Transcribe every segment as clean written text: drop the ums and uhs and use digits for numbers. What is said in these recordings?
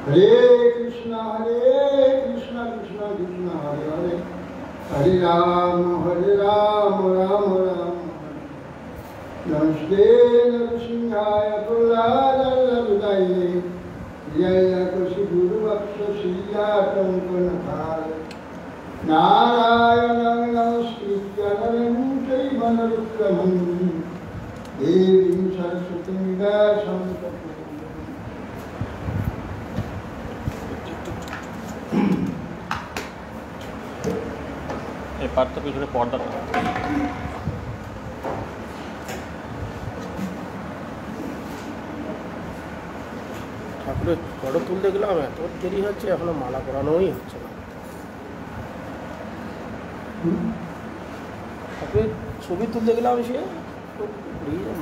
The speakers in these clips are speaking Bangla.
हरे कृष्णा कृष्ण कृष्ण हरे हरे हरे राम राम राम नमस्ते नरसिंहाय प्रह्लादाय जय कुशि गुरुवक्ष श्रीयातंकनकार नारायणं नमस्कृत्य नरं चैव नरोत्तमं देवीं सरस्वतीं व्यासं ततो পার্থ পিছনে পর্দা ঠাকুরের ফটো তুলতে গেলাম, এত দেরি হচ্ছে, এখনো মালা পরানোই হচ্ছে না। ঠাকুরের ছবি তুলতে গেলাম, সে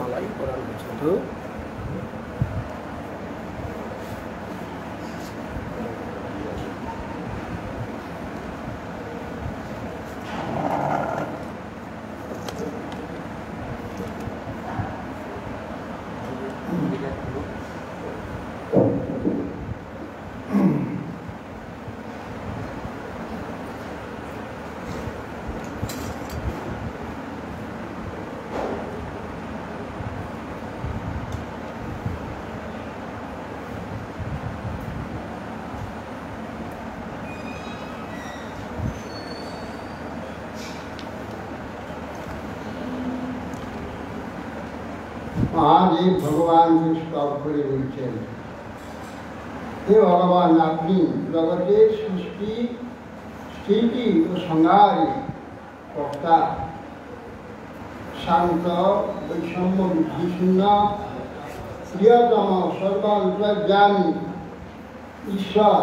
মালাই পরানো হচ্ছে তো। आज एक भगवान के स्तव করে বলছেন, হে ভগবান, আপনি জগতের সৃষ্টি স্থিতি ও সংহারে কর্তা, শান্ত, বৈষম্য বুদ্ধিশূন্য, প্রিয়তম, সর্বান্তর্যামী ঈশ্বর,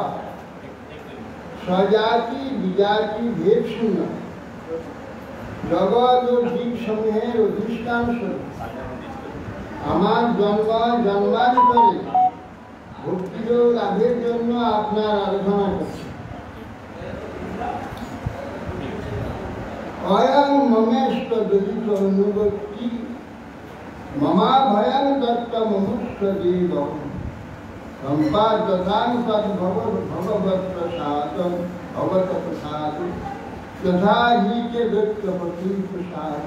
স্বজাতি বিজাতি ভেদ শূন্য, জগৎ ও জীব সমূহের অধিষ্ঠান স্বরূপ আমার জন্মান্তরে ভক্তিযোগ লাভের জন্য আপনার আরাধনা করছি। অয়ং মমেষ্ট দলিত অনুবর্তী মমা ভয়ং দত্ত মনুষ্য দেব সম্পাদতাং তদ ভগবত প্রসাদ ভগবত প্রসাদ তথা হিতে দত্তপতি প্রসাদ।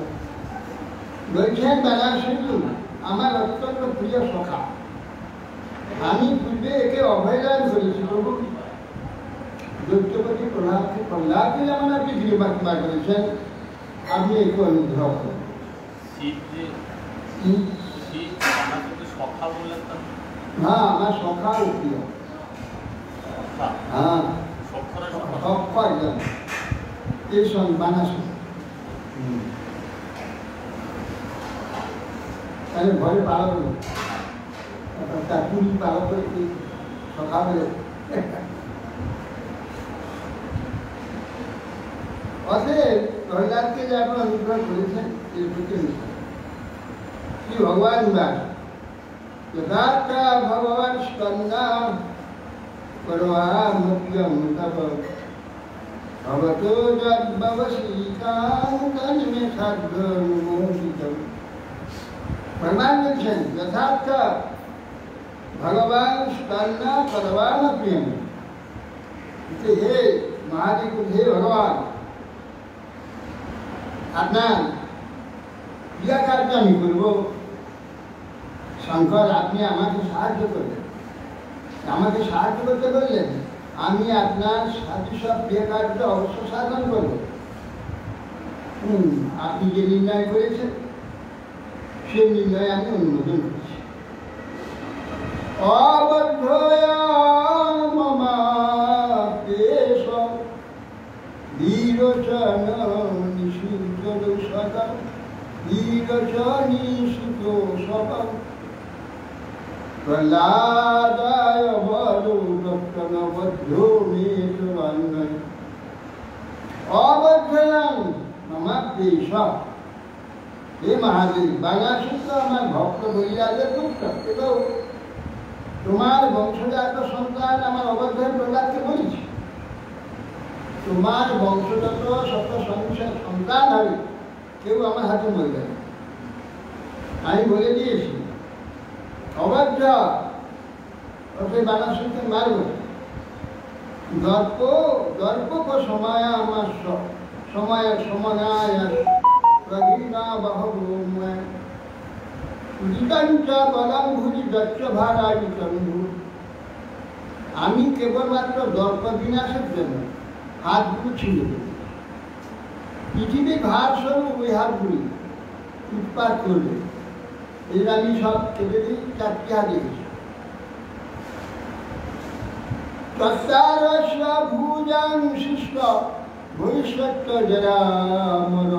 বলছেন দাদা শুধু আমার অত্যন্ত প্রিয় সখা, আমি পূর্বে একে অবহেলান করেছি। প্রভু দৈত্যপতি প্রহ্লাদকে যেমন আপনি কৃপা করেছেন, আপনি একটু অনুগ্রহ করেন। হ্যাঁ, আমার সখা ও প্রিয়। হ্যাঁ, সখা একদম এই বানাস তাহলে ঘরে পালন হলো, তার পুরী পালন করে সকালে। অতএব প্রহ্লাদকে যে আপনি অনুগ্রহ করেছেন এর প্রতি শ্রী ভগবান বাস যথার্থ ভগবান স্কন্দা পরমামুখ্যম তপ ভবতো যদ্ভবসীতাং তন্মে সাধ্যমোহিতম। ভগবান বলছেন যথার্থ ভগবান স্কন্দা পরমাম প্রিয়ম। হে মহাদেব, হে ভগবান, আপনার ক্রিয়া কার্য আমি করব। শঙ্কর, আপনি আমাকে সাহায্য করবেন। আমাকে সাহায্য করতে বললেন, আমি আপনার সাথে সব ক্রিয়া কার্য অবশ্য সাধন করব। আপনি যে নির্ণয় করেছেন সে নির্ণয় আমি অনুমোদন করছি। অবদ্ধয়া মমা দেশ বিরোচন নিষিদ্ধ সদা বিরোচনী সুত সদা প্রহ্লাদায় বলো দত্তনবদ্ধ মেষবান্নয় অবদ্ধয়াং মমা দেশ। হে মহাদেব, বাংলাদেশ আমার ভক্ত বলিয়াদের দুঃখ এবং তোমার বংশজাত সন্তান আমার অবদ্ধ প্রহ্লাদকে বলেছি, তোমার বংশগত শত সন্তান হবে, কেউ আমার হাতে মরবে না। আমি বলে দিয়েছি অবদ্ধ ওকে বানাসুরকে মারবে। দর্প দর্পক সময় আমার সময় সমনায় প্রগীনা বাহুময় উদিতাঞ্চ বলম ভুজি দক্ষ ভারাই চন্দ্র। আমি কেবলমাত্র দর্প বিনাশের জন্য হাতগুলো ছিঁড়ে দেব। পৃথিবী ভার স্বরূপ ওই হাতগুলি উৎপাদ করবে। এর আমি সব কেটে দিই, 4টি হাত দিয়েছি। তত্তারস্য ভুজাং শিষ্ট ভবিষ্যৎ জরামর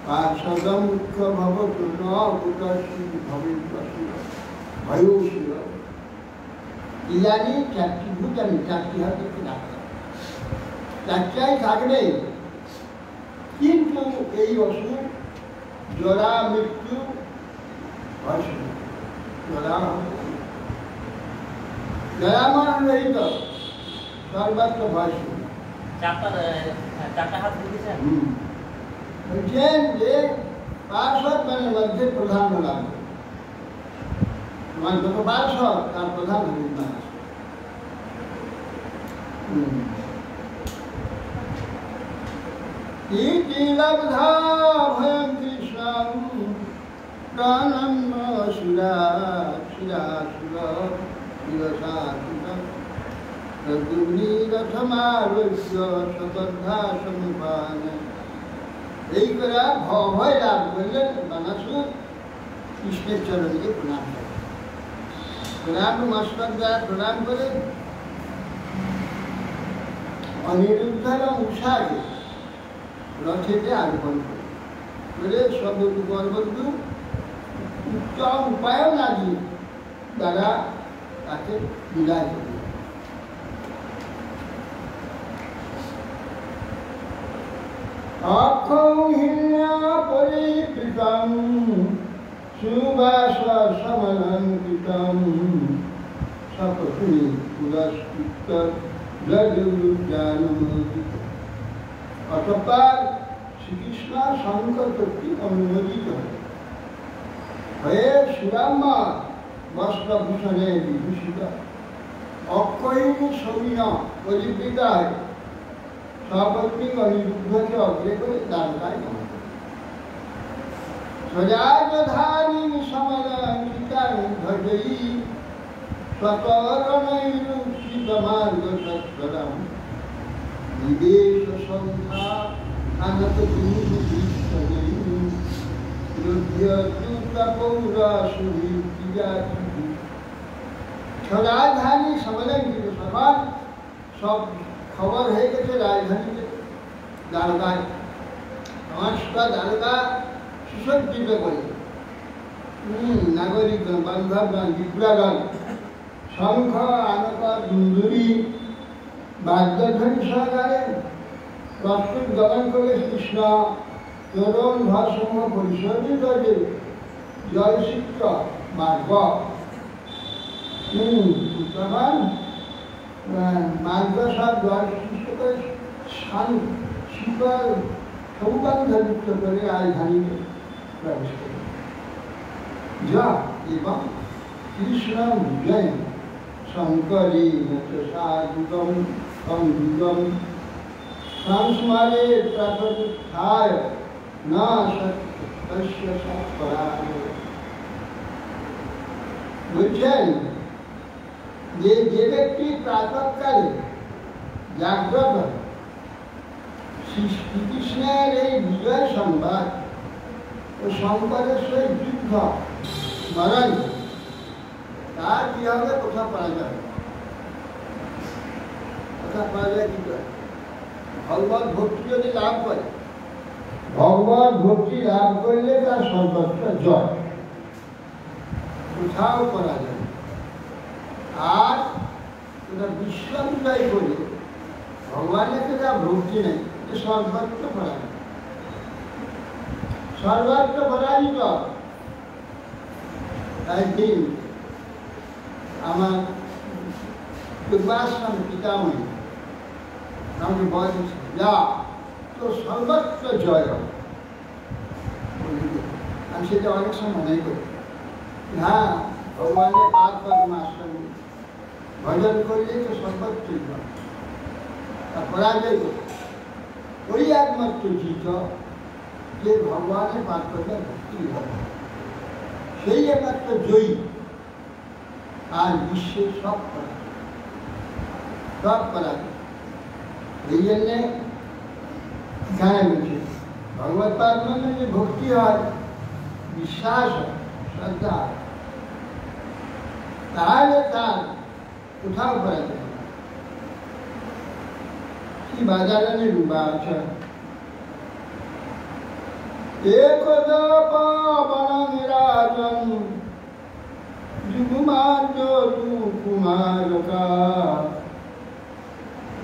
পার্শ্বদম মুখ্য ভবতু ন কুতস্মি ভবিষ্যৎ ভয়শীল। ইদানি 4টি ভুজ আমি 4টি হাতে রাখতাম। 4টাই থাকবে, কিন্তু এই অসুর জরা মৃত্যু ভয়শীল। জরামরণ রহিত সর্বত্র ভয়শীল। 4টা হাত দিয়েছেন। বলছেন যে পার্শ্বদ মানে মধ্যে প্রধান লাগবে। তোমার যত পার্শ্বদ তার প্রধান ভূমিকা আছে। ইতি লব্ধা ভয়ং কৃষ্ণং প্রাণম শিরা শিরা শিরা শিরসাসুতম রথমারুষ্য সবদ্ধা সমুপান। এই করে ভয় লাভ করলেন বানাসুর কৃষ্ণের চরণকে প্রণাম করে। প্রণাম মস্তক দ্বারা প্রণাম করে অনিরুদ্ধ উষাকে রথেতে আরোপণ করে সবুজ গর্বন্ধু উত্তম উপায়ও না দিয়ে তারা তাকে বিদায় করে। অক্ষৌহিণ্য পরিকৃতম সুবাস সমলঙ্কিতম সপত্নী পুরস্কৃত যদুজ্ঞানমোদিত। অতঃপর শ্রীকৃষ্ণ শঙ্কর কর্তৃক অনুমোদিত হয়ে সুরাম্মা বস্ত্রভূষণে বিভূষিত অক্ষয়িনী সৌম্য পরিবৃতায় সপত্নীক অনিরুদ্ধকে অগ্রে করে দ্বারকায় গমন। সজাতধারী সমলঙ্কিতাং ভজয়ী স্বতরণৈরুষিতমার্গসত্বরম বিদেশ সন্ধ্যা আনত রাজধানী সমলঙ্কিত সবার সব খবর হয়ে গেছে রাজধানীতে দ্বারকায়। সমস্ত দ্বারকা সুসজ্জিত করে নাগরিকগণ বান্ধবগণ বিপ্রাগণ শঙ্খ আনক দুন্দুরি বাদ্যধ্বনি সহকারে প্রস্তুত গমন করে কৃষ্ণ তরুণ ধর্সমূহ পরিশোধিত যে জয়সিক্ত মার্গ তখন মার্গ সব জয়সিক্ত করে শীতল সৌগন্ধযুক্ত করে রাজধানীতে প্রবেশ করে। যা এবং কৃষ্ণ জয় শঙ্করী সাধুগম সংযুগম সংস্মারে প্রাতরুত্থায় না সত্য বলছেন যে যে ব্যক্তি প্রাতঃকালে জাগ্রত শ্রীকৃষ্ণের এই বিজয় সংবাদ ও শঙ্করের সহিত যুদ্ধ স্মরণ তার কি হবে? কোথা পাওয়া যাবে? কোথা পাওয়া যায়? কি করে? ভগবত ভক্তি যদি লাভ করে, ভগবত ভক্তি লাভ করলে তার সর্বত্র জয়, কোথাও করা যায়। আর বিশ্ব বিজয় করে ভগবানের যা ভক্তি নেই, সর্বত্র পরাজিত, সর্বত্র পরাজিত। একদিন আমার পূর্বাশ্রম পিতামহী আমাকে বলেছে, যা তো সর্বত্র জয় হবে। আমি সেটা অনেক সময় মনে করি, হ্যাঁ ভগবানের পাদ পদ্ম আশ্রম ভজন করলে তো সর্বোচ্চ পরাজয় ওই একমাত্র জিত যে ভগবানের পাত্রটা ভক্তি হবে, সেই একমাত্র জয়ী। আর বিশ্বের সব পরাজয়। এই জন্যে এখানে বলছে ভগবত পাত্মে যে ভক্তি হয়, বিশ্বাস হয়, শ্রদ্ধা হয়, তাহলে তার কোথাও পরাজয় হয়। কি বাজারে ডুবা আছে একদা পাবন রাজন যুগমার্য কুমারকা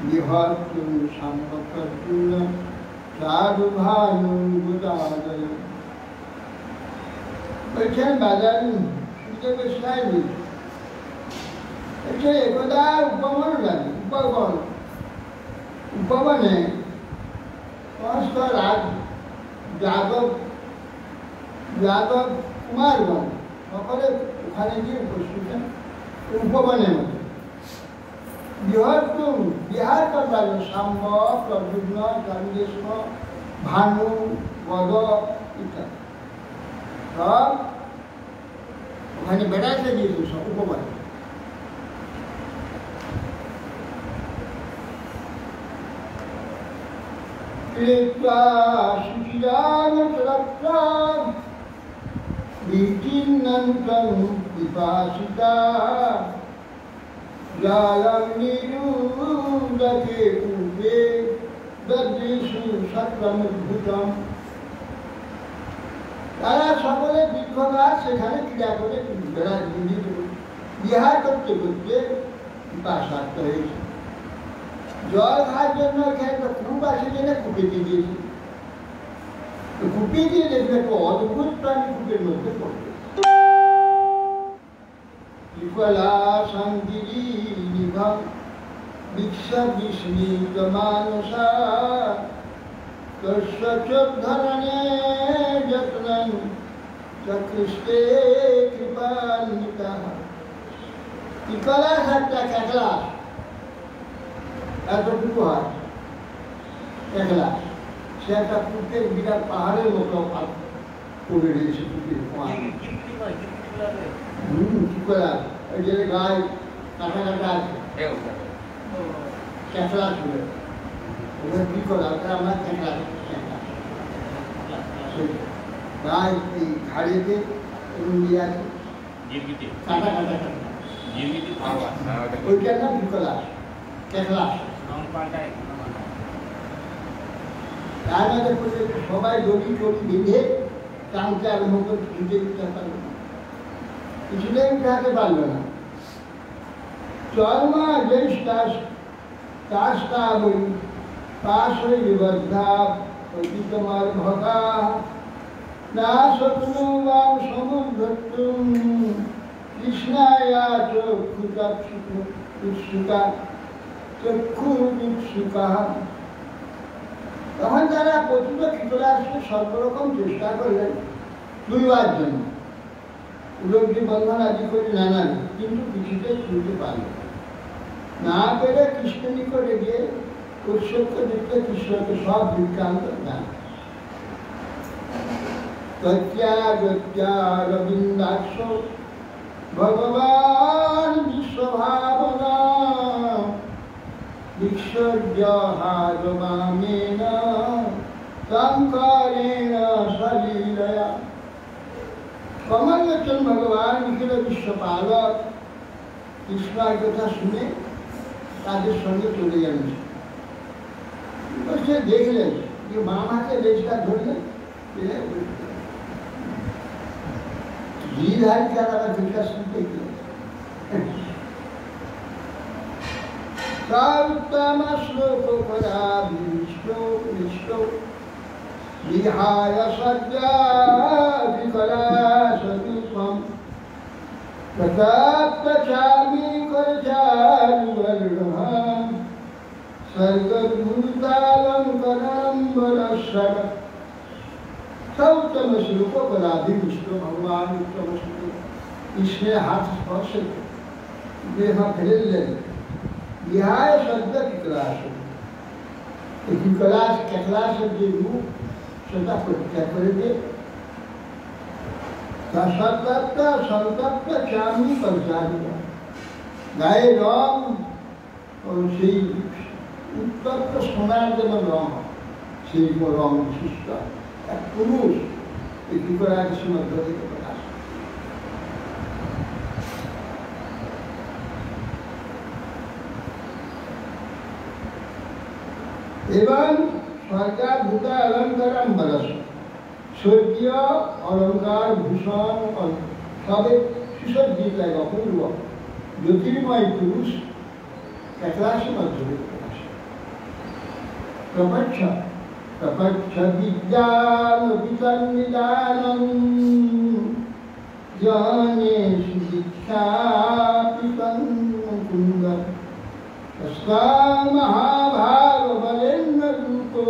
বিহর্তু সম্পর্তুল সাধু ভানু গুদাদয়। বলছেন বাজার শুনতে বেশ লাইনি একদা উপমন লাগে উপবনে সমস্ত রাজ যাদব কুমারগণ সকলে ওখানে গিয়ে উপস্থিত উপবনের মধ্যে বিহার করবার সাম্ব প্রদ্যুম্ন চন্দ্রেশ্ব ভানু গদ ইত্যাদি সব ওখানে বেড়াতে গিয়েছিল সব উপবনে। পিপাসিতা জালম নিরুদকে পূর্বে দৃশু সত্রমুদ্ভূতম। তারা সকলে দীর্ঘকাল সেখানে ক্রিয়া করে বিহার করতে করতে পিপাসার্থ হয়েছে। জল খাওয়ার জন্য একটা কূপ আছে, যেটা কূপে দিয়ে দিয়েছে। কূপে দিয়ে দেখবে একটা অদ্ভুত প্রাণী কূপের মধ্যে পড়বে। বিফলা শান্তিরি নিভম বিক্ষা বিস্মিত মানসা তস্য চোদ্ধরণে যত্নং চকৃষ্টে কৃপান্বিতা। পিপলাস একটা ক্যাকড়া এতটুকু হয়, একলা সে একটা কূপের বিরাট পাহাড়ের মতো পড়ে রয়েছে। পিপলাস ওই যে গায়ে কাটা কাটা আছে, ক্যাকড়া ছিল ওদের কি করা, ওটা আমরা ক্যাকড়া গায়ে এই ঘাড়িতে দিয়ে আছে কাটা কাটা কাটা, ওইটার নাম পিপলাস ক্যাকড়া। তার মধ্যে সবাই দড়ি টড়ি বেঁধে টানতে আরম্ভ করে ধুতে দিতে পারল না, কিছুতেই উঠাতে পারল না। চর্মা জ্যেষ্ঠা বই পাশই বিবদ্ধা তোমার ভগা না শত্রুবাম সমুদ্রতুম কৃষ্ণায়া চক্ষুতা চক্ষুরুৎসুকা। তখন তারা প্রচুর কীটনাশকে সর্বরকম চেষ্টা করলেন তুলবার জন্য, উলব্ধি বন্ধন আদি করে নানান, কিন্তু কিছুতে তুলতে পারল না। পেরে কৃষ্ণ নিকটে গিয়ে উৎসত্য দেখতে কৃষ্ণকে সব বৃত্তান্ত জান। রবীন্দ্রাক্ষ ভগবান বিশ্বভাবনা বিশ্বর্যহারবামেন শঙ্করেণ সলীলয়া। কমললোচন ভগবান নিখিল বিশ্বপালক কৃষ্ণের কথা শুনে তাদের সঙ্গে চলে যাচ্ছে। বলছে দেখলেন যে বাম হাতে লেজটা ধরলেন, গিরধারী তারা দুটা শুনতে গেলেন। উত্তম শ্লোক করা বিষ্ট বিহায় সজ্জা বিকলা স্বরূপম প্রতাপচামি করচারুবর্ণম স্বর্গভূতালঙ্করম্বরস্বর। उत्तम श्लोक पर विष्णु भगवान उत्तम श्लोक, कृष्ण हाथ स्पर्श দেহ ফেললেন ইহায় শব্দ বিকলাস বিকলাস ক্লাসের যে রূপ সেটা পরীক্ষা করে দিয়ে সন্তপ্ত চামি পঞ্চাবিকা গায়ে রং ও সেই উত্তপ্ত সোনার যেমন রং সেই রং বিশিষ্ট এক পুরুষ এই বিকলাসের মধ্য থেকে প্রকাশ। এবং সরকার ভূতা অলঙ্কারম বরস স্বর্গীয় অলঙ্কার ভূষণ সবে সুসজ্জিত এক অপূর্ব জ্যোতির্ময় পুরুষ একলাসে মধ্যে প্রপক্ষ প্রপক্ষ বিজ্ঞান বিতন্নিদানম জ্ঞানেষু দীক্ষাপিতং কুন্দম তস্মাৎ মহাভাগ বলেন্দ্র রূপো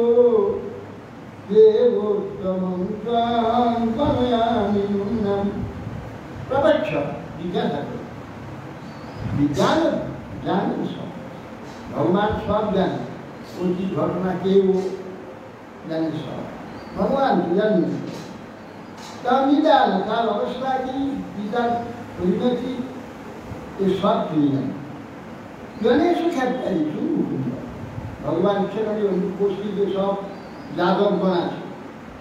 দেবোত্তমং ত্বাং তনয়ামি নূনম। প্রপক্ষ জিজ্ঞাসা করে, বিজ্ঞান জানেন সব, ভগবান সব জানেন, অতীত ঘটনা কেউ জানেন সব, ভগবান তো জানেন। তার নিদান, তার অবস্থা কি, পিতার পরিণতি, এ সব তিনি জানেন। গণেশ খ্যাপারি শুরু ভগবান ইচ্ছে করে উপস্থিত সব যাদবগণ আছে,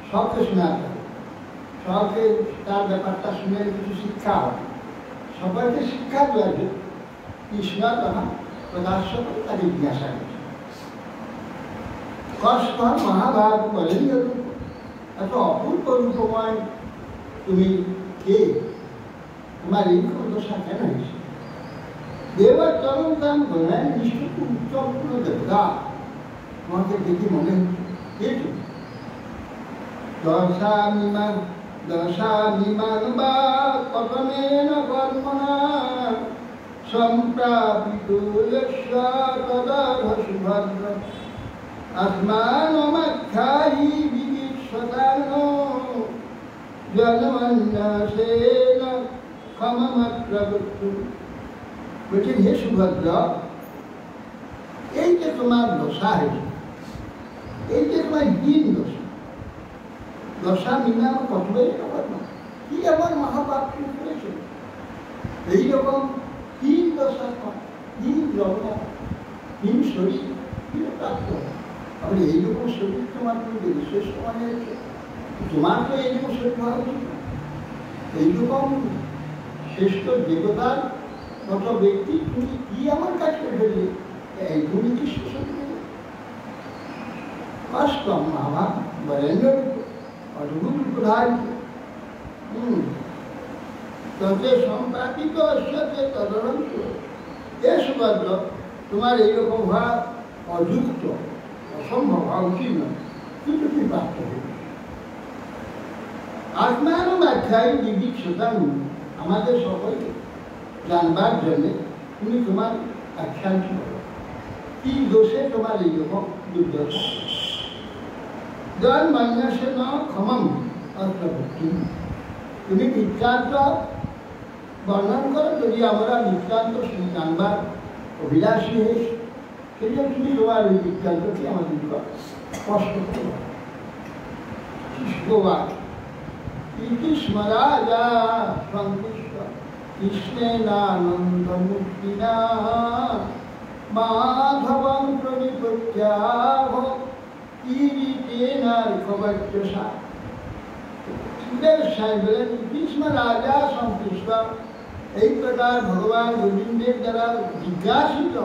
সবকে শোনাতে হবে, সবকে তার ব্যাপারটা শুনে কিছু শিক্ষা হবে, সবাইকে শিক্ষা দেওয়া যায়। কৃষ্ণ তখন প্রকাশ্য করে তাকে জিজ্ঞাসা করছে, কষ্ট মহাভারত বলেন এত অপূর্ব রূপময় তুমি কে, তোমার এই দশা কেন হয়েছে? দেবার চরম দাম বলেন নিশ্চিত উচ্চপূর্ণ দেবতা, তোমাকে দেখি মনে হচ্ছে কে তুমি? দশামিমান বা কতমেন কর্মণা সম্প্রাপিত সুভদ্র আসমানমাখ্যায়ী বিবিশ্বতান জন্মন্যাসেন ক্ষমমাত্রবস্তু। বলছেন, হে সুভদ্র, এই যে তোমার দশা হয়েছে, এই যে তোমার দিন দশা, দশা মিনা কতই কি এমন মহাপাপ করেছে? এইরকম তিন দশা, তিন জন্ম, তিন শরীর প্রাপ্ত। আপনি এইরকম শরীর তোমার তুমি বিশেষ সময় হয়েছে, তোমার তো এইরকম শরীর হওয়া উচিত না। এইরকম শ্রেষ্ঠ দেবতার কত ব্যক্তি তুমি কি এমন কাজ করে ফেললে, এই তুমি কি শরীর কষ্ট মহাভাব বরেন্দ্র অদ্ভুত প্রধান তবে সম্প্রাপিত অশ্বতে তদরন্ত। এ সুভদ্র, তোমার এইরকম হওয়া অযুক্ত, অসম্ভব হওয়া উচিত নয়, কিন্তু তুমি প্রাপ্ত হবে। আত্মার ব্যাখ্যায় দিদিক শতাং, আমাদের সকলকে জানবার জন্যে তুমি তোমার আখ্যান করো, কি দোষে তোমার এইরকম দুর্দশা। জন মান্যাসে ন ক্ষমম অর্থভক্তি, তুমি বৃত্তান্ত বর্ণন করো, যদি আমরা বৃত্তান্ত জানবার অভিলাষী হয়েছি, সেটা তুমি তোমার ওই বৃত্তান্তকে আমাদের স্পষ্ট করো। ইতি স্মরাজা সন্তুষ্ট কৃষ্ণেনানন্দ মুক্তিনা মাধবং প্রণিপত্যাহ ইরিতেনার কবচসা। সুখদেব সাহেব বলেন, কৃষ্ণ রাজা সন্তুষ্ট, এই প্রকার ভগবান গোবিন্দের দ্বারা জিজ্ঞাসিত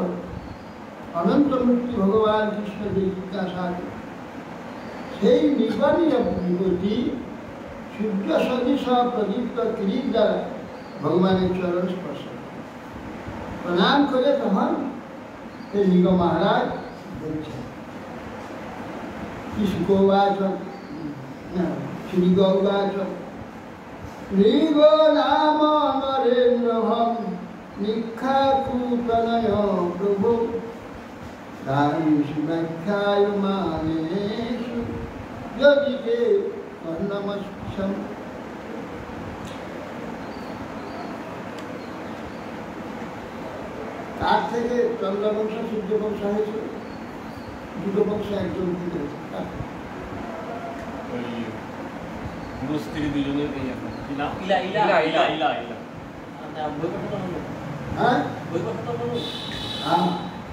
অনন্ত মুক্তি ভগবান কৃষ্ণ যে জিজ্ঞাসা, সেই নিকটি সূর্য সদৃশ প্রদীপ্ত কিরিট দ্বারা ভগবানের চরণ স্পর্শ প্রণাম করে তখন সেই নিগ মহারাজ বলছেন, শুকোবাচ শ্রী গৌবাচ মৃগ নাম নরেন্দ্রহম নিক্ষাকুতনয় প্রভু দানীষু ব্যাখ্যায় মানেষু যদিতে নমস্কার। তার থেকে চন্দ্রবংশ সূর্যবংশ হয়েছিল, দুটো বংশ একজন থেকে হয়েছে। ওই পুরুষ স্ত্রী দুজনের এই এখন কি নাম? ইলা ইলা ইলা ইলা ইলা ইলা ইলা। বই কথা বলুন, হ্যাঁ বই কথা বলুন, হ্যাঁ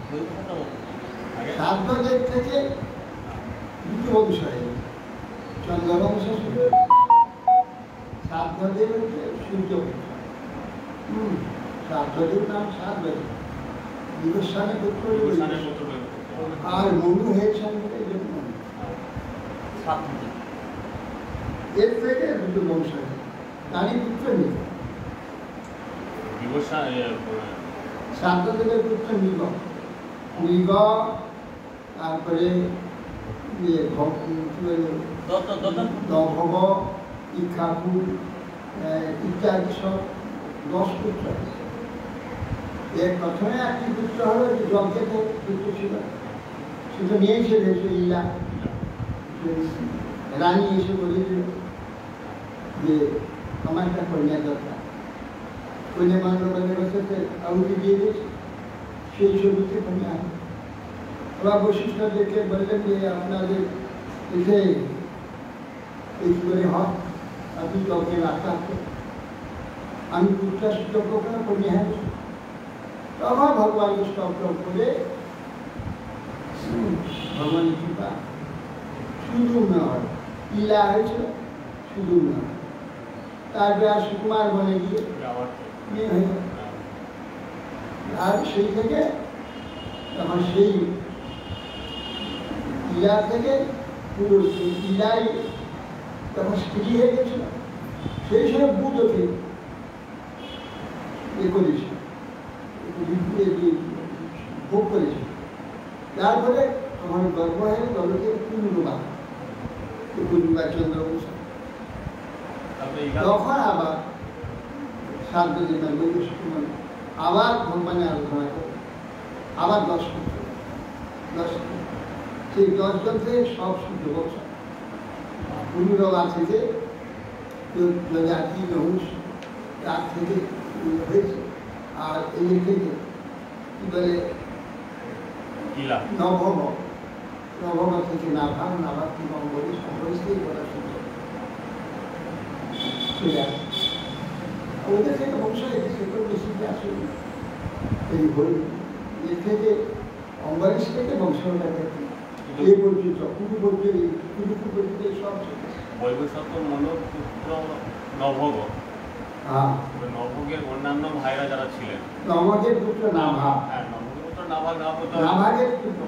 বই কথা বলুন। আগে সাতবাদের থেকে দুটো বংশ হয়েছে, চন্দ্রবংশ সূর্য। সাতবাদের হচ্ছে সূর্য বংশ। সাতবাদের নাম সাতবাদ, বিভস্বানের পুত্র গুরুস্থানের পুত্র হয়ে গেছে। আর মনু হয়েছেন এই জন্য। সাত থেকে এর থেকে দুটো বংশ হয়েছে, তারই পুত্র নেই। বিবস্বা সাতবাদের পুত্র নিগ, নিগ, তারপরে নভব, ইক্ষাকু ইত্যাদি সব 10 পুত্র। এর প্রথমে একটি পুত্র হলো যে যজ্ঞের পুত্র ছিল, সেটা নিয়েছে ভেসে ইলা। রানী এসে বলেছিল যে আমার একটা কন্যা দরকার, কন্যা মানবের সাথে আহুতি দিয়ে দিয়েছে, সেই ছবিতে কন্যা। ওরা বৈশিষ্ট্য দেখে বললেন যে আপনাদের এসে এই করে হয়, আপনি যজ্ঞে রাখতে, আমি পুত্রা যজ্ঞ করে কন্যা হ্যাঁ। তখন ভগবানকে স্তব্ধ করে ভগবানের কৃপা শুধু নয়, ইলা হয়েছিল শুধু নয়। তারপরে আর সুকুমার বনে গিয়ে মেয়ে হয়ে গেল। আর সেই থেকে তখন সেই ইলা থেকে পুরো ইলাই তখন স্ত্রী হয়ে গেছিল, সেই সময় বুধকে এ করেছে, ভোগ করেছে। তারপরে তখন গর্ব হয়ে গর্বকে পূর্ণবা, পূর্ণবা চন্দ্রবংশ। তখন আবার 7 দিন আবার ভগবানের আলোচনা করে, আবার 10 পুত্র, 10 সেই 10 জন থেকে সব সূর্যবংশ। পূর্ণবা থেকে জাতি নহুষ তার থেকে হয়েছে। আর এই থেকে কি বলে নভব, নভব থেকে নাভা, নাভা থেকে অম্বরী, অম্বরীশ থেকে করা সূর্য চলে আসে। ওদের থেকে বংশ এসে সেগুলো বেশি আসেনি। এই বই এর থেকে অম্বরীশ থেকে বংশটা এই পর্যন্ত পুরো পর্যন্ত পুরো পর্যন্ত সব বৈবস্বত মনোপুত্র নভগ। হ্যাঁ, নভগের অন্যান্য ভাইরা যারা ছিলেন, নভগের পুত্র নাভা, হ্যাঁ নভগের পুত্র নাভা, নাভাগের পুত্র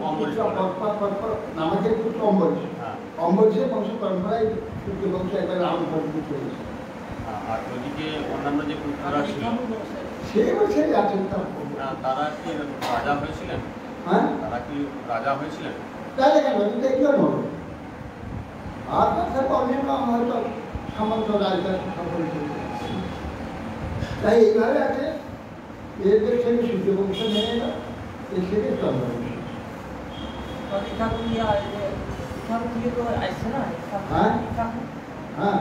নাভাগের পুত্র অম্বরীশ। হ্যাঁ, অম্বরীশের বংশ পরম্পরায় সূর্য বংশ একবার রাম পর্যন্ত চলেছে। আর ওদিকে অন্যান্য যে পুত্ররা ছিল সে বছর আছেন তারা কি রাজা হয়েছিলেন? হ্যাঁ, তারা কি রাজা হয়েছিলেন? তাহলে কেন দেখলেও নয়। আর তার অন্যান্য হয়তো সামন্ত রাজা সকল তাই এইভাবে আছে। এদের থেকে সূর্য বংশ নিয়ে এলো, এর থেকে চন্দ্রবংশ। হ্যাঁ হ্যাঁ হ্যাঁ,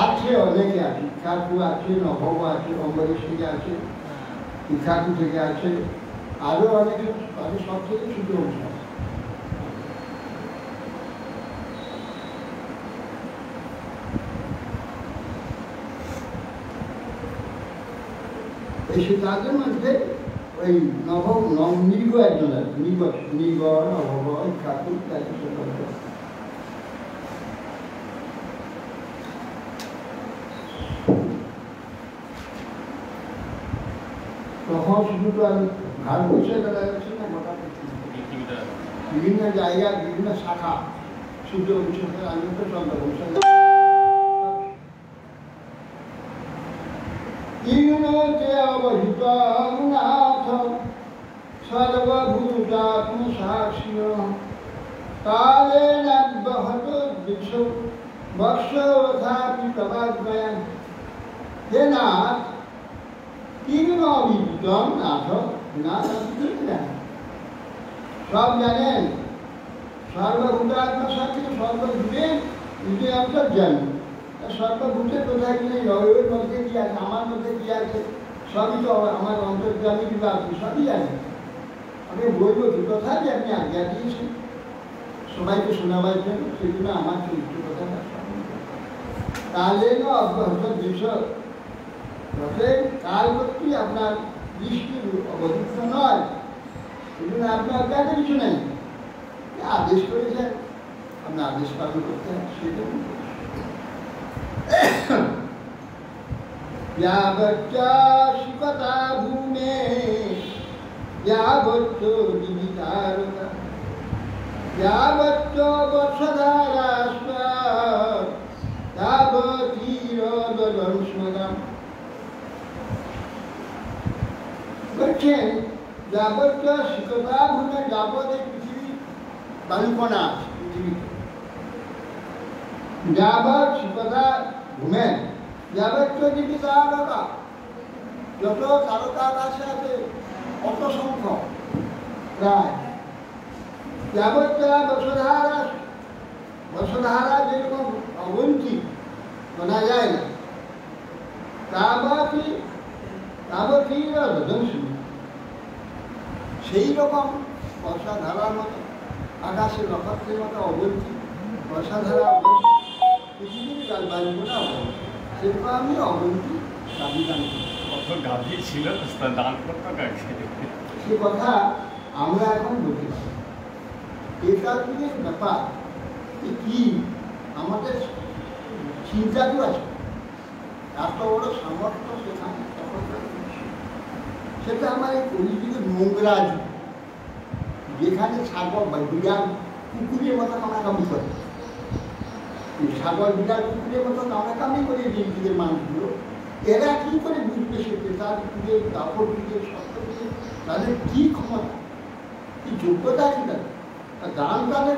আছে অনেকে আছে, ইক্ষাকু আছে, নভব আছে, অম্বরীশ থেকে আছে, ইক্ষাকু থেকে আছে, আরো অনেকে আছে, সব থেকে সূর্য বংশ আছে। এই তাদের মধ্যে ওই মৃগ একজন আছে, মৃগ নভব ইক্ষাকু ইত্যাদি সব। তখন শুধু তো আমি ভারতবর্ষে বেলা যাচ্ছে না, গোটা বিভিন্ন জায়গায় বিভিন্ন শাখা সূর্য বংশের, আমি তো চন্দ্রবংশ। অবহিত নাথ সর্বভূতাত্মসাক্ষী কালে নাব্যহত দৃশ্য বর্ষথাপি তবাজ্ঞয়া। হে নাথ, তিনিও অবিদিতম নাথ, নাথ অবিদিত জানেন, সব জানেন, সর্বভূতাত্মসাক্ষী, সর্বজীবের নিজে অন্তর্জামী। সর্বভূতে কোথায় কি নেই, ওর মধ্যে কি আছে, আমার মধ্যে কি আছে, সবই তো আমার অন্তর্যামী বিভাগ, সবই জানি। আমি বলবো দু কথা যে আপনি আজ্ঞা দিয়েছেন সবাইকে শোনাবার জন্য, সেই জন্য আমার চরিত্র কথাটা তাহলে অব্যাহত বিষয় কালবর্তী আপনার দৃষ্টির অবযুক্ত নয়, সেই জন্য আপনার অজ্ঞাতে কিছু নেই। আদেশ করেছেন, আপনার আদেশ পালন করতে হয়, সেটা শিকতা ভূমে যাবচ্চ জীবিতারতা যাবচ্চ বর্ষধারাস্ব যাবতীরদলস্মদাম। বলছেন যাবচ্চ শিকতা ভূমে, যাবৎ এই পৃথিবী বালুকণা আছে পৃথিবীতে, যাবৎ শিকতা ভূমে যাবচ্চ জীবিতারতা, যত তারকা আকাশে আছে অত সংখ্যক প্রায়, যাবতীয় বর্ষধারা, বর্ষধারা যেরকম অবন্তি বলা যায় না, সেই রকম বর্ষাধারার মতো আকাশের নক্ষত্রের মতো অবন্তি, বর্ষাধারা অবন্তি, পৃথিবীর বায়ুগুণা অবন্তি, সেরকম আমি অবন্তি দাবি দান করি। গাভী ছিল দান করতো কাকে? সে কথা আমরা এখন বলতে পারি। একাত্মিকের ব্যাপার কি আমাদের চিন্তা তো আছে, এত বড় সামর্থ্য সেখানে, সেটা আমার এই কলিযুগের নোংরা যুগ, যেখানে ছাগল বা বিড়াল কুকুরের মতো কামড়াকামি করে, ছাগল বিড়াল কুকুরের মতো কামড়াকামি করে যে যুগের মানুষগুলো, এরা কি করে বুঝবে সেটা, তার যুগের দাপট যুগের সত্য যুগে তাদের কি ক্ষমতা, কি যোগ্যতা আছে তাদের, গান তাদের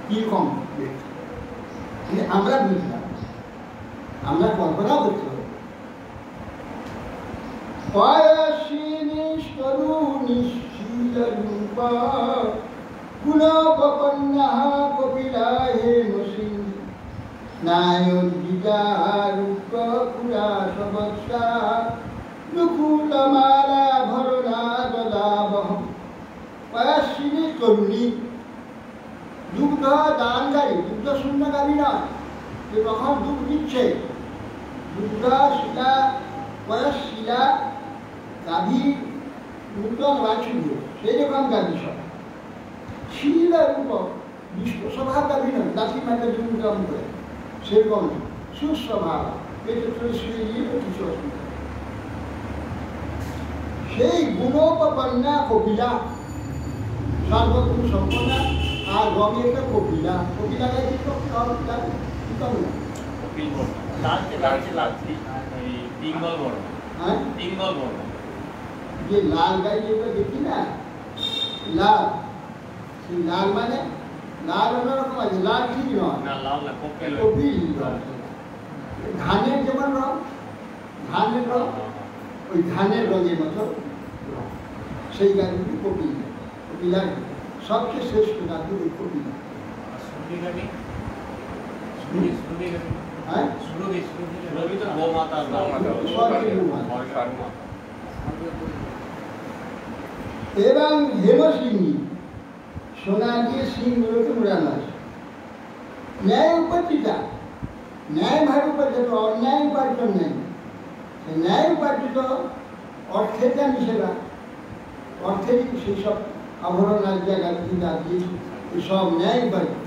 কিরকম আমরা বুঝলাম, আমরা কল্পনা করতে হবে। তরুণী দুগ্ধ দানকারী, দুগ্ধ শূন্যকারী নয়, যে তখন দুধ দিচ্ছে, দুগ্ধ শিলা বয়স শিলা গাভী নূতন বাছুর, সেই রকম গাভী সব শিলার উপর বিশ্বস্বভাব গাভী নয়, দাসী মাঠে দুর্গম করে সেরকম সুস্বভাব, পেটে চলে শুয়ে গিয়ে কিছু অসুবিধা, সেই গুণোপন্না কপিলা, সর্বগুণ সম্পন্না, আর রবি একটা কপিলা, কপিলাকে যে লাল গাই যেটা দেখি না, লাল, সেই লাল মানে লাল অন্যরকম আছে, লাল ঠিক নয়, কপিল ধানের যেমন রং, ধানের রং ওই ধানের রঙের মতো রং, সেই গাড়িটি কপিল, কপিলা সবচেয়ে শ্রেষ্ঠ গাড়ি ওই কপিলা। এবং হেমসিংহী, সোনা দিয়ে সিংগুলোকে উড়ানো আছে, ন্যায় উপার্জিতা, ন্যায় ভাবে উপার্জিত, অন্যায় উপার্জন নেই, ন্যায় উপার্জিত অর্থের যা মিশেরা, অর্থেরই সেই সব আভরণ আর জায়গা দিয়েছি, সব ন্যায় উপার্জিত,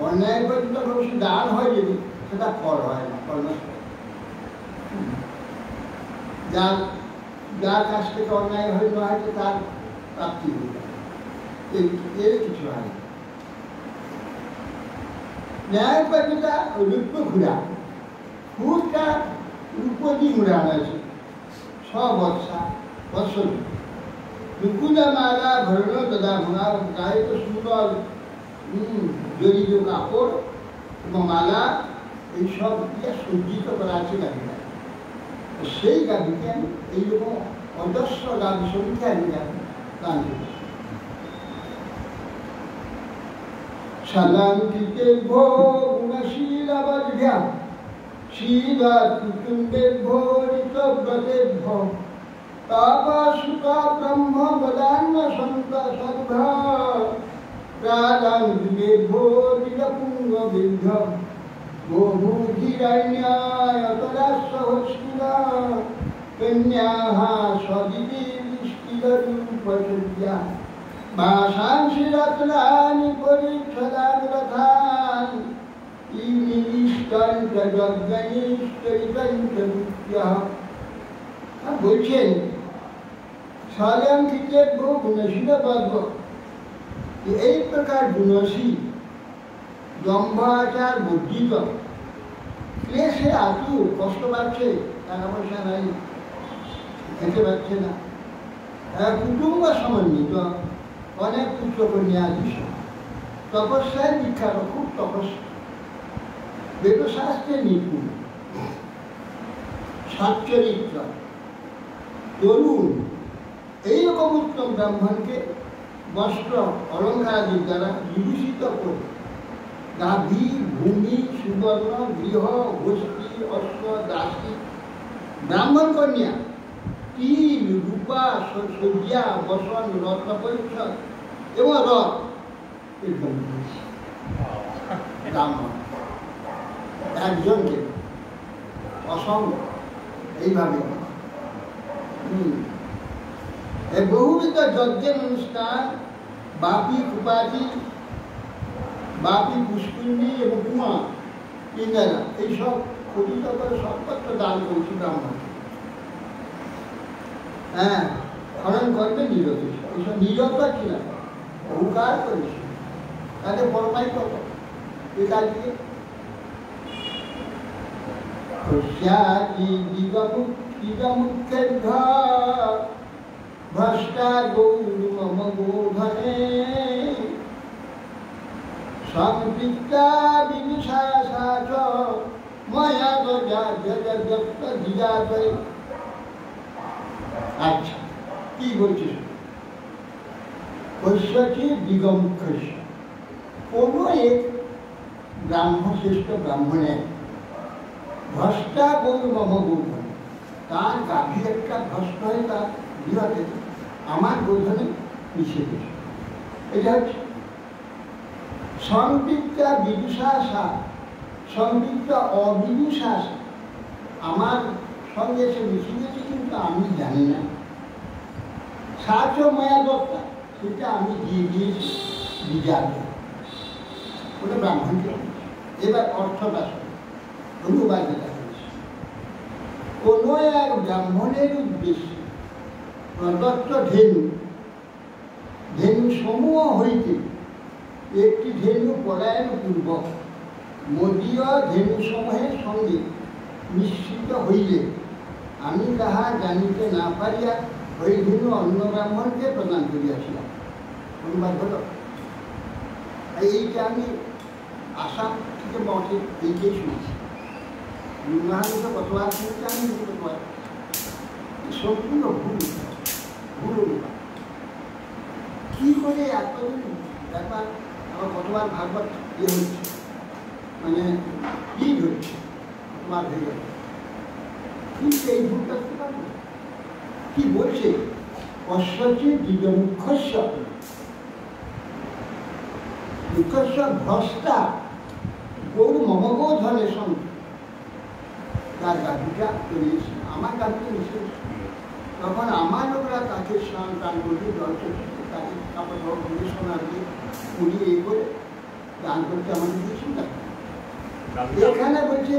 অন্যায় উপার্জিত অবশ্যই দান হয়, যদি সেটা ফল হয় না, ফল নষ্ট হয়। যার কাছ থেকে অন্যায় হয়ে না হয়েছে তার প্রাপ্তি হয়ে যায়, এর কিছু হয়। ন্যায় উপার্জিতা রূপ ঘুরা, ফুটটা রূপ দিয়ে ঘুরানো আছে, সবর্ষা বৎসর রূপুলা মালা ভরণ দাদা ভোঙা, গায়ে তো সুন্দর জড়িত কাপড় এবং মালা এইসব দিয়ে সজ্জিত করা আছে গাড়িটা, সেই গাড়িকে আমি এইরকম অজস্র গাড়ি সংখ্যা আমি দান করি। সালাম দিতে ভোগ शीलवद्भ्य शीलकुटुम्बेभ्यो ऋतव्रतेभ्यो तापसुता ब्रह्म वदान्न सन्त सद्भ्य प्रादान्तिभ्यो ऋतपुङ्गवेभ्य गोभूतिरण्यायतरासहस्रिणा कन्याः स्वदितिष्टिरूपसज्ञा भाषांसि रत्नानि परिच्छदानि रथानि ইনিষ্টন্ত যজ্ঞনিষ্ঠিতন্ত দুঃখ্যः বলছেন স্বয়ংকৃতের বহু গুণশীল পর্ব এই প্রকার গুণশীল দম্ভ আচার বর্জিত ক্লেশে আতুর কষ্ট পাচ্ছে টাকা পয়সা নাই খেতে পাচ্ছে না কুটুম্ব সমন্বিত অনেক পুত্র কন্যা দিশা তপস্যায় বিখ্যাত খুব তপস্যা বেদশাস্ত্রে নিপুণ সচ্চরিত্র তরুণ এইরকম উত্তম ব্রাহ্মণকে বস্ত্র অলঙ্কারাদির দ্বারা বিভূষিত করে গাভী ভূমি সুবর্ণ গৃহ গোষ্ঠী অশ্ব দাসী ব্রাহ্মণ কন্যা তিল রূপা সজ্জা বসন রত্ন পরিচ্ছদ এবং রথ এরকম ব্রাহ্মণ একজনকে অসঙ্গ এইভাবে বহুবিধ যজ্ঞের অনুষ্ঠান বাপি কুপাতি বাপি পুষ্কিন্দি এবং কুমা ইন্দ্রা এইসব খোদিত করে সর্বত্র দান করেছি ব্রাহ্মণ হ্যাঁ হরণ করবে নীরব এইসব নীরবতা ছিল অহংকার করেছে তাদের পরমাই কত এটা দিয়ে ভ্রষ্টা গৌর মম গোধনে সম্পৃক্তা বিবিশাসাচ ময়া জগৎ দিয়াদয়। আচ্ছা কি বলছিস কস্যচি দিগমুখ্যস্য কোন এক ব্রাহ্মশ্রেষ্ঠ ব্রাহ্মণের ভ্রষ্টা গৌর মম গোধন তার গাভী একটা ভ্রষ্ট হয়ে তার গৃহতে আমার গোধনে মিশে গেছে। এটা হচ্ছে সম্পৃক্তা বিদুষাসা সম্পৃক্ত অবিদুষাসা আমার সঙ্গে এসে মিশে গেছে কিন্তু আমি জানি না। সাচ মায়া দত্তা সেটা আমি দিয়ে দিয়েছি বিজাতে ওটা ব্রাহ্মণকে। এবার অর্থটা অনুবাদ দেখা হয়েছে কোন এক ব্রাহ্মণের উদ্দেশ্যে প্রদত্ত ধেনু ধেনু সমূহ হইতে একটি ধেনু পলায়ন পূর্বক মদীয় ধেনু সমূহের সঙ্গে মিশ্রিত হইলে আমি তাহা জানিতে না পারিয়া ওই ধেনু অন্য ব্রাহ্মণকে প্রদান করিয়াছিলাম। অনুবাদ হল এইটা আমি আসাম থেকে বসে এইটাই শুনেছি। মহানন্দ কতবার শুনতে আমি সম্পূর্ণ ভুল ভুল অনুবাদ। কি করে এতদিন ব্যাপার আমার কতবার ভাগবত ইয়ে হচ্ছে মানে ঈদ হচ্ছে কতবার হয়ে গেল কিন্তু এই ভুলটা করতে পারবো কি বলছে কস্যচি দিগমুখ্যস্য মুখ্যস্য ভ্রষ্টা গৌর মম গোধনের সঙ্গে তার গাভীটা করিয়েছে আমার গাভীটা মিশে তখন আমার লোকরা তাকে স্নান টান করবে জল চলছে তাকে কাপড় ধর ঘুরে সোনা দিয়ে পুড়িয়ে এ করে দান করতে আমাদের দিয়েছিল। এখানে বলছে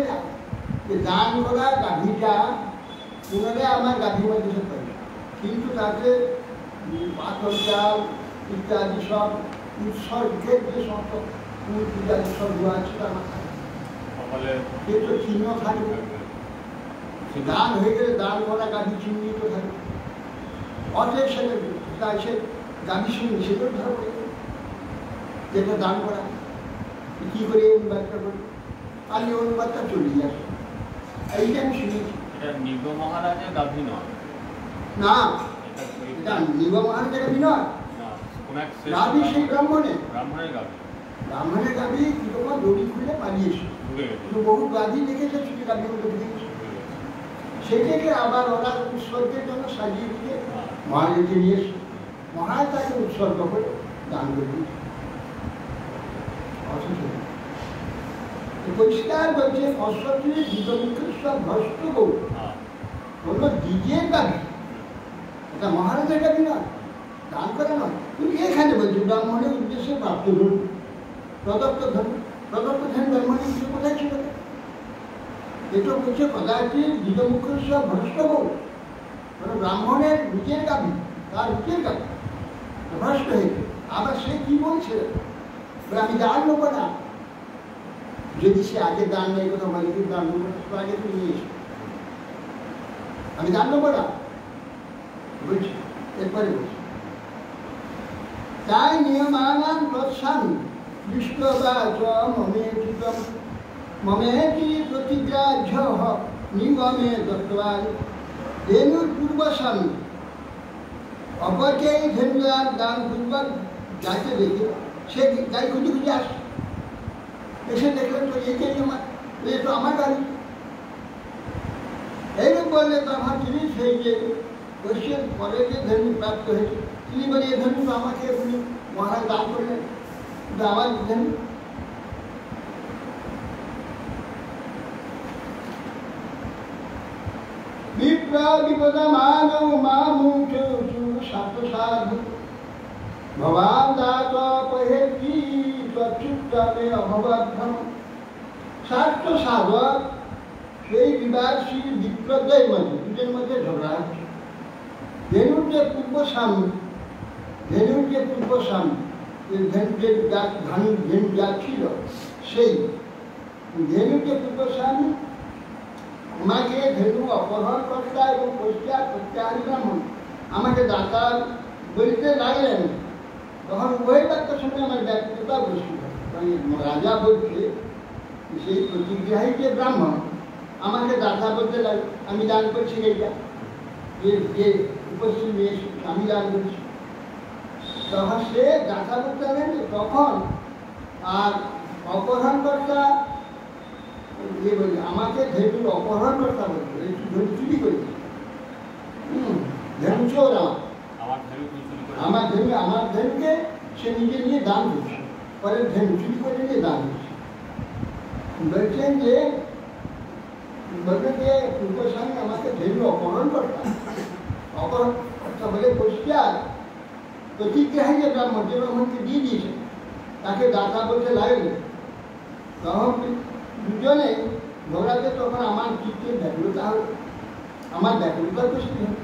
যে দান করা গাভীটা পুনরায় আমার গাভীর মধ্যে সে পাবে কিন্তু তাকে পাথর চাল ইত্যাদি সব উৎসর্গের যে সমস্ত ফুল ইত্যাদি সব দেওয়া আছে তার মাথায় সে তো চিহ্ন থাকবে। দান হয়ে গেলে দান করা গাভী চিহ্নিত থাকবে অতএব সেটা তাই সে গাভীর সঙ্গে সেটাও ধরা পড়ে যেটা দান করা কি করে অনুবাদটা করবে আর এই অনুবাদটা চলে আসে এইটা আমি শুনেছি। নিগ মহারাজের গাভী নয় না এটা নিগ মহারাজের গাভী নয় গাভী সেই ব্রাহ্মণের ব্রাহ্মণের গাভী ব্রাহ্মণের গাভী কি তোমার দড়ি খুলে পালিয়ে এসে ঢুকে গেছে। কিন্তু বহু গান্ধী দেখেছে ছুটি গান্ধীগুলো দেখেছে, সেটাকে আবার ওরা উৎসর্গের জন্য সাজিয়ে দিয়ে মহারাজকে নিয়ে এসে মহারাজ তাকে উৎসর্গ করে দান করে দিয়েছে। পরিষ্কার বলছে অশ্বত্রীর গীতমুখের সব ভ্রষ্ট গৌর বললো দ্বিজের দাবি, এটা মহারাজের দাবি না, দান করা নয়। তুমি এখানে বলছি ব্রাহ্মণের উদ্দেশ্যে প্রাপ্ত ধরুন প্রদত্ত ধরুন, প্রদত্ত ধরুন ব্রাহ্মণের কিছু কোথায় ছিল? এটা বলছে কদাচিৎ গীতমুখের সব ভ্রষ্ট গৌর, মানে ব্রাহ্মণের নিজের দাবি, তার নিজের দাবি ভ্রষ্ট হয়েছে। আবার সে কি বলছে, আমি দান নেবো না, যদি সে আগে দান নেই কোথাও মালিকের দান নেবো না, তো আগে তুমি নিয়ে এসো, আমি দান নেবো না বলছি। এরপরে বলছি তাই নিয়মানান প্রস্বামী বিষ্ণবাচ মমেচিতম মমেতি প্রতিগ্রাহ্য নিগমে দত্তবান ধেনুর পূর্বস্বামী অপরকে ধেনুদান দান পূর্বক যাকে দেখে সে গাই খুঁজে খুঁজে আসে, এসে দেখলেন তো একে এ তো আমার গাড়ি, এইরকম বললে তো আমার তিনি সেই যে বৈশ্যের পরে যে ধনু প্রাপ্ত হয়েছে তিনি বলে এ ধনু তো আমাকে উনি মহারাজ দান করলেন, কিন্তু আমার ধনু বিপ্র বিপদমান মামুচ সাত সাধু ভবান দাত পহেতি তচ্ছুত্তমে অভবাধ্যম। শাস্ত্র সাধক সেই বিবাদশীল বিপ্রদের মধ্যে দুজনের মধ্যে ঝগড়া হচ্ছে। ধেনুর যে পূর্বস্বামী, ধেনুর যে পূর্বস্বামী, ধেনু যা ছিল সেই ধেনুর যে পূর্বস্বামী আমাকে ধেনু অপহরণ কর্তা এবং প্রত্যাহারী ব্রাহ্মণ আমাকে দাতা বলতে লাগলেন, তখন উভয় বাক্যের সঙ্গে আমার ব্যক্তিগতা বসে। রাজা বলছে সেই প্রতিগ্রাহী যে ব্রাহ্মণ আমাকে দাতা বলতে লাগে, আমি দান করছি এইটা যে উপস্থিত নিয়ে আমি দান করছি, তখন সে দাতা বলতে লাগেন। তখন আর অপহরণকর্তা ইয়ে বলি আমাকে ধেনুর অপহরণকর্তা বলছে, ধেনু চুরি করেছে, ধেনু চোর আমার ধেনু, আমার ধেনুকে সে নিজে নিয়ে দান করছে, পরে ধেনু চুরি করে নিয়ে দান করছে। বলছেন যে বলবেন যে পূর্বস্বামী আমাকে ধেনু অপহরণ করতাম, অপহরণ করতে বলে পরিষ্কার প্রতিগ্রাহী যে ব্রাহ্মণ, যে ব্রাহ্মণকে দিয়ে দিয়েছে তাকে দাতা বলতে লাগবে। তখন দুজনে ঝগড়াতে তখন আমার চিত্তের ব্যাকুলতা হবে, আমার ব্যাকুলতার প্রশ্ন হবে।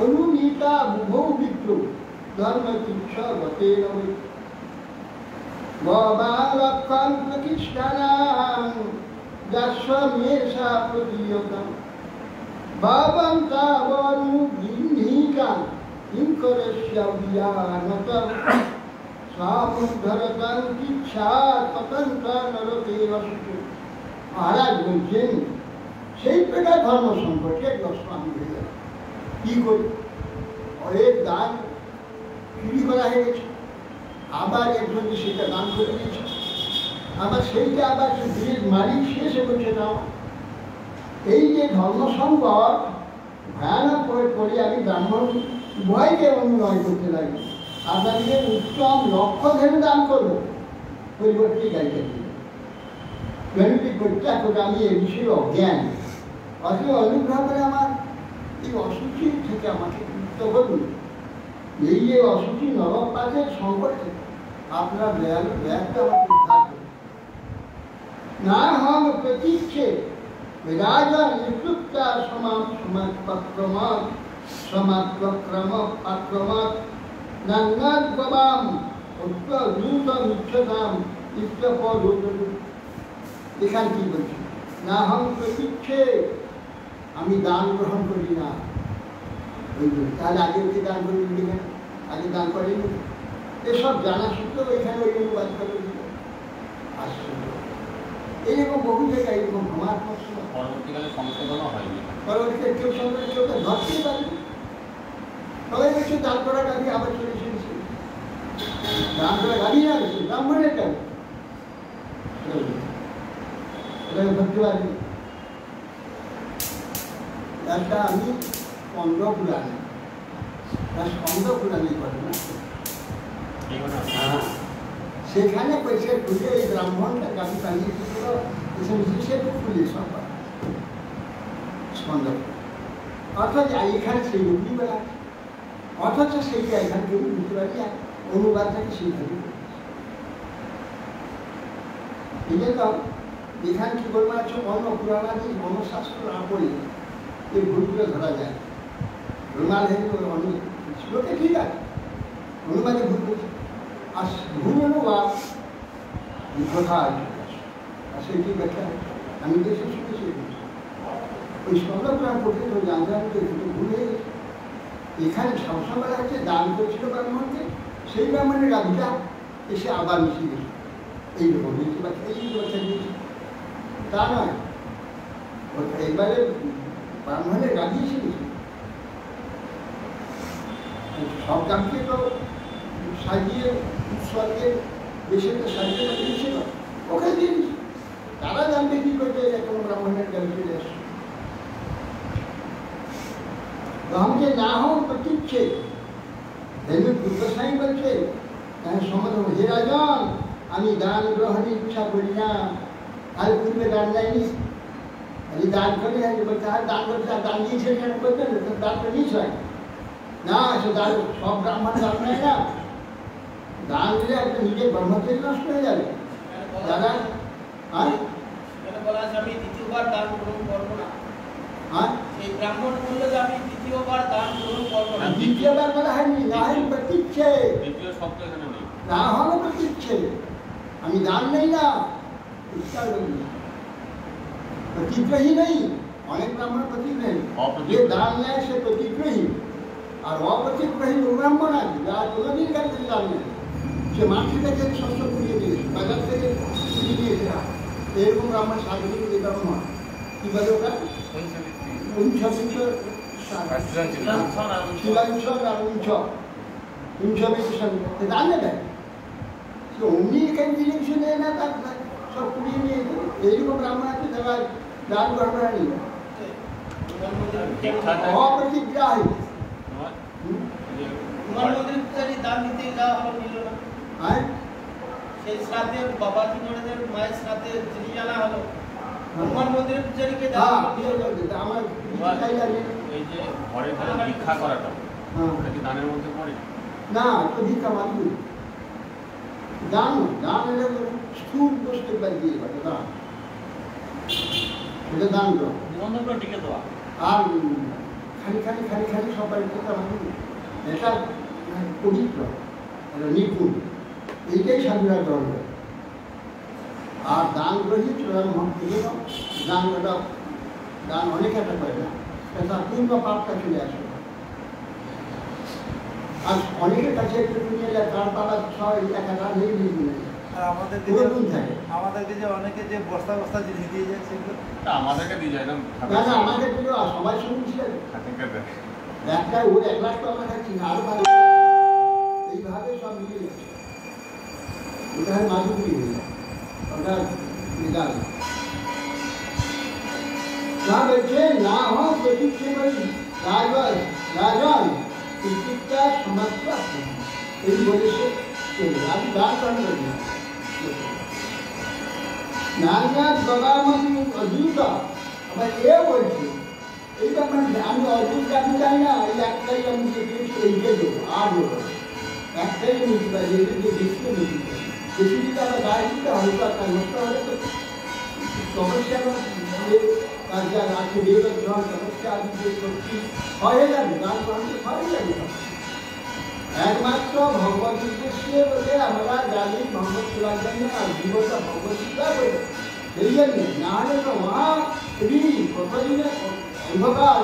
অনুমিতা বুভৌ বিপ্র ধর্ম তুচ্ছ গতে নয় লক্ষণ প্রতিষ্ঠানাং যস্বমেষা প্রদীয়তাম ভাবন্তাবনুগৃহীকাং কিঙ্করস্য বিয়ানতম সামুদ্ধরতাং কিচ্ছা ততন্ত্র নরকেবস্তু। মহারাজ বলছেন সেই প্রকার ধর্ম সম্পর্কে গোস্বামী হয়ে গেল। কি করি, অনেক দান চুরি করা হয়ে গেছে, আবার একজনকে সেটা দান করে দিয়েছে, আবার সেইটা আবার বীরের মালিক শেষে বলছে না। এই যে ধর্ম সম্পদ ভয়ানক করে আমি ব্রাহ্মণ উভয়কে অনুনয় করতে লাগি, আপনাদের উত্তম লক্ষ্য ধরে দান করবো, পরিবর্তে গাইতে ধনুটি করতে করে আমি এ বিষয়ে অজ্ঞান, অথবা অনুগ্রহ করে আমার এই অসুচি থেকে আমাকে মুক্ত করুন। এই যে অসুচি নরক পাঠের সংকট থেকে আপনার দয়ালু দয়াটা আমাকে উদ্ধার করুন। না হম প্রতীক্ষে রাজা নিযুক্তা সমাক্রমাক্রমাৎ নাঙ্গাদ্গবাম উত্তরূত মিচ্ছতাম ইত্যপরোদরু। এখানে কি বলছি, না হম প্রতীক্ষে আমি দান গ্রহণ করি না, তাহলে আগে ওকে দান করে দিলি কেন, আগে দান করেনি? এসব জানা সত্ত্বেও এখানে ওই অনুবাদ করে দিল। আশ্চর্য, এইরকম বহু জায়গায় এরকম ভ্রমার প্রশ্ন পরবর্তীকালে সংশোধনও হয়নি। পরবর্তীকালে কেউ সঙ্গে কেউ ধরতেই পারেনি, সবাই বলছে দান করা গাড়ি আবার চলে এসেছে, দান করা গাড়ি না গেছে ব্রাহ্মণের গাড়ি। ওটাকে ধরতে পারবি। একটা আমি স্কন্দ পুরাণে স্কন্দ পুরাণে করে না, সেখানে পয়সা খুলে এই ব্রাহ্মণটা গাড়ি পালিয়ে দিয়েছিল, এসে মিশে পুলিশ সব স্কন্দ। অথচ এখানে সেই রূপই বেলা, অথচ সেইটা এখান থেকে বুঝতে পারি অনুবাদটাকে সেইভাবে। এই জন্য এখানে কি বলবো আছে, অন্য পুরাণাদি মনশাস্ত্র না পড়ে এই ভুলগুলো ধরা যায়। রুমাল হেঁটে অনেক লোকে ঠিক আছে, অনুবাদে ভুল করছে, আর ভুল অনুবাদ কথা আছে, আর সেইটি ব্যাখ্যা আমি দেশে শুনেছি। ওই স্কন্দপুরাণ পড়তে তো জানলাম যে একটু ভুল হয়ে গেছে। এখানে সবসময় হচ্ছে দান করেছিল ব্রাহ্মণকে, সেই ব্রাহ্মণের গাড়িটা এসে আবার মিশে গেছে, এইরকম হয়েছে বা এই কথা দিয়েছে তা নয়। এবারে ব্রাহ্মণের গাড়ি এসে গেছে, সব গানকে তো সাজিয়ে উৎসর্গের দেশে তো সাজিয়ে দিয়েছিল, ওখানে দিয়েছে। তারা জানবে কি করবে এরকম ব্রাহ্মণের গাড়ি চলে আসছে। তো हमके ना हो प्रतीक छे देवी पूर्वसाई বলছে সমগ্র হে রাজন, আমি দান গ্রহণের ইচ্ছা করি না। আর পূর্বে দান যায়নি, আমি দান করে বলতে আর দান করতে দান দিয়েছে কেন বলতেন, দান তো নিস হয় না, সে দান সব ব্রাহ্মণ দান নেয় না। দান দিলে একটা নিজের ব্রহ্মচর্য নষ্ট হয়ে যাবে। দাদা আর বলা আছে আমি দ্বিতীয়বার দান গ্রহণ করবো না। হ্যাঁ, এই ব্রাহ্মণ বললো যে আমি দ্বিতীয়বার দান গ্রহণ করবো না। দ্বিতীয়বার বলা হয়নি, না হয় প্রতীচ্ছে দ্বিতীয় শব্দ এখানে নেই। না হলো প্রতীচ্ছে, আমি দান নেই না, প্রতিগ্রহী নেই। অনেক ব্রাহ্মণ প্রতীক নেই, যে দান নেয় সে প্রতিগ্রহী। আর অপ্রতিগ্রহী ব্রাহ্মণ আছে যারা কোনোদিন কার থেকে দান নেয়, সে মাটি থেকে শস্য কুড়িয়ে দিয়েছে, বাজার থেকে কুড়িয়ে দিয়েছে না, এরকম ব্রাহ্মণ সাধু ব্রাহ্মণ কি বলে ওটা দান নেবে, অমনি এখানে জিনিস নেয় না, তার সব কুড়িয়ে নিয়ে এইরকম ব্রাহ্মণ আছে যারা দান গ্রহণ নেই, অপ্রতিগ্রাহী। দান দিতে যাওয়া হলো, নিল না। সেই শ্রাদ্ধে বাবাজি মহারাজের মায়ের শ্রাদ্ধে জিনিস জানা হলো, হনুমান মন্দিরের পূজারীকে আমার এই যে ঘরে ঘরে ভিক্ষা করাটা, ওটা কি দানের মধ্যে পড়ে? না, তো ভিক্ষা মাত্র দান, দান এলে স্থূল বস্তু বাদ দিয়ে পারে দান, এটা দান করো। নিবন্ধনটা টিকে দেওয়া আর খালি খালি খালি খালি সবাই এটা পবিত্র, এটা নিপুণ, এইটাই স্বাধীনতা গ্রহণ করে। আর দান গ্রহী চূড়ান্ত ভক্তি দান করা, দান অনেক একটা করে না, তার পূর্ণ পাপটা চলে আসে। আর অনেকের কাছে একটু নিয়ে যায়, তার পালা ছয় টাকা দান নেই নিয়ে আর আমাদেরকে যে অনেকে যে বস্তা বস্তা জিনিস দিয়ে যায় সেগুলো আমাদেরকে দিয়ে যায় না, না না আমাদের দিল সবাই শুনছিলেন একটা ওর 1 লাখ তো আমরা খাচ্ছি না, আরো এইভাবে সব মিলিয়ে যাচ্ছে, ওটা মাধুরী হয়ে যায়, ওটা নিদান না বলছে না হোক প্রতীক্ষে বলি রাজন রাজন প্রতীক্ষা সমস্ত এই বলেছে আমি দান করেন করি না নারনাথ বাবামতি অদ্ভুত। আবার এ বলছে এইটা মানে আমি অদ্ভুত আমি চাই না, এই একটাই আমি এইটা দেবো, আর দেবো একটাই নিতে পারি, এটা যে বেশি নিতে পারি, বেশি দিতে আমার গায়ে দিতে হয়তো একটা নষ্ট হলে তো তপস্যা তার যা আছে বেদ গ্রহণ তপস্যা আদি যে শক্তি হয়ে যাবে, গান গ্রহণ হয়ে যাবে। একমাত্র ভগবত উদ্দেশ্যে বলে আমরা জানি ভগবত সেবার জন্য আর জীবনটা ভগবত চিন্তা করি, সেই জন্য না হলে তো মহা প্রতিদিনে অন্ধকার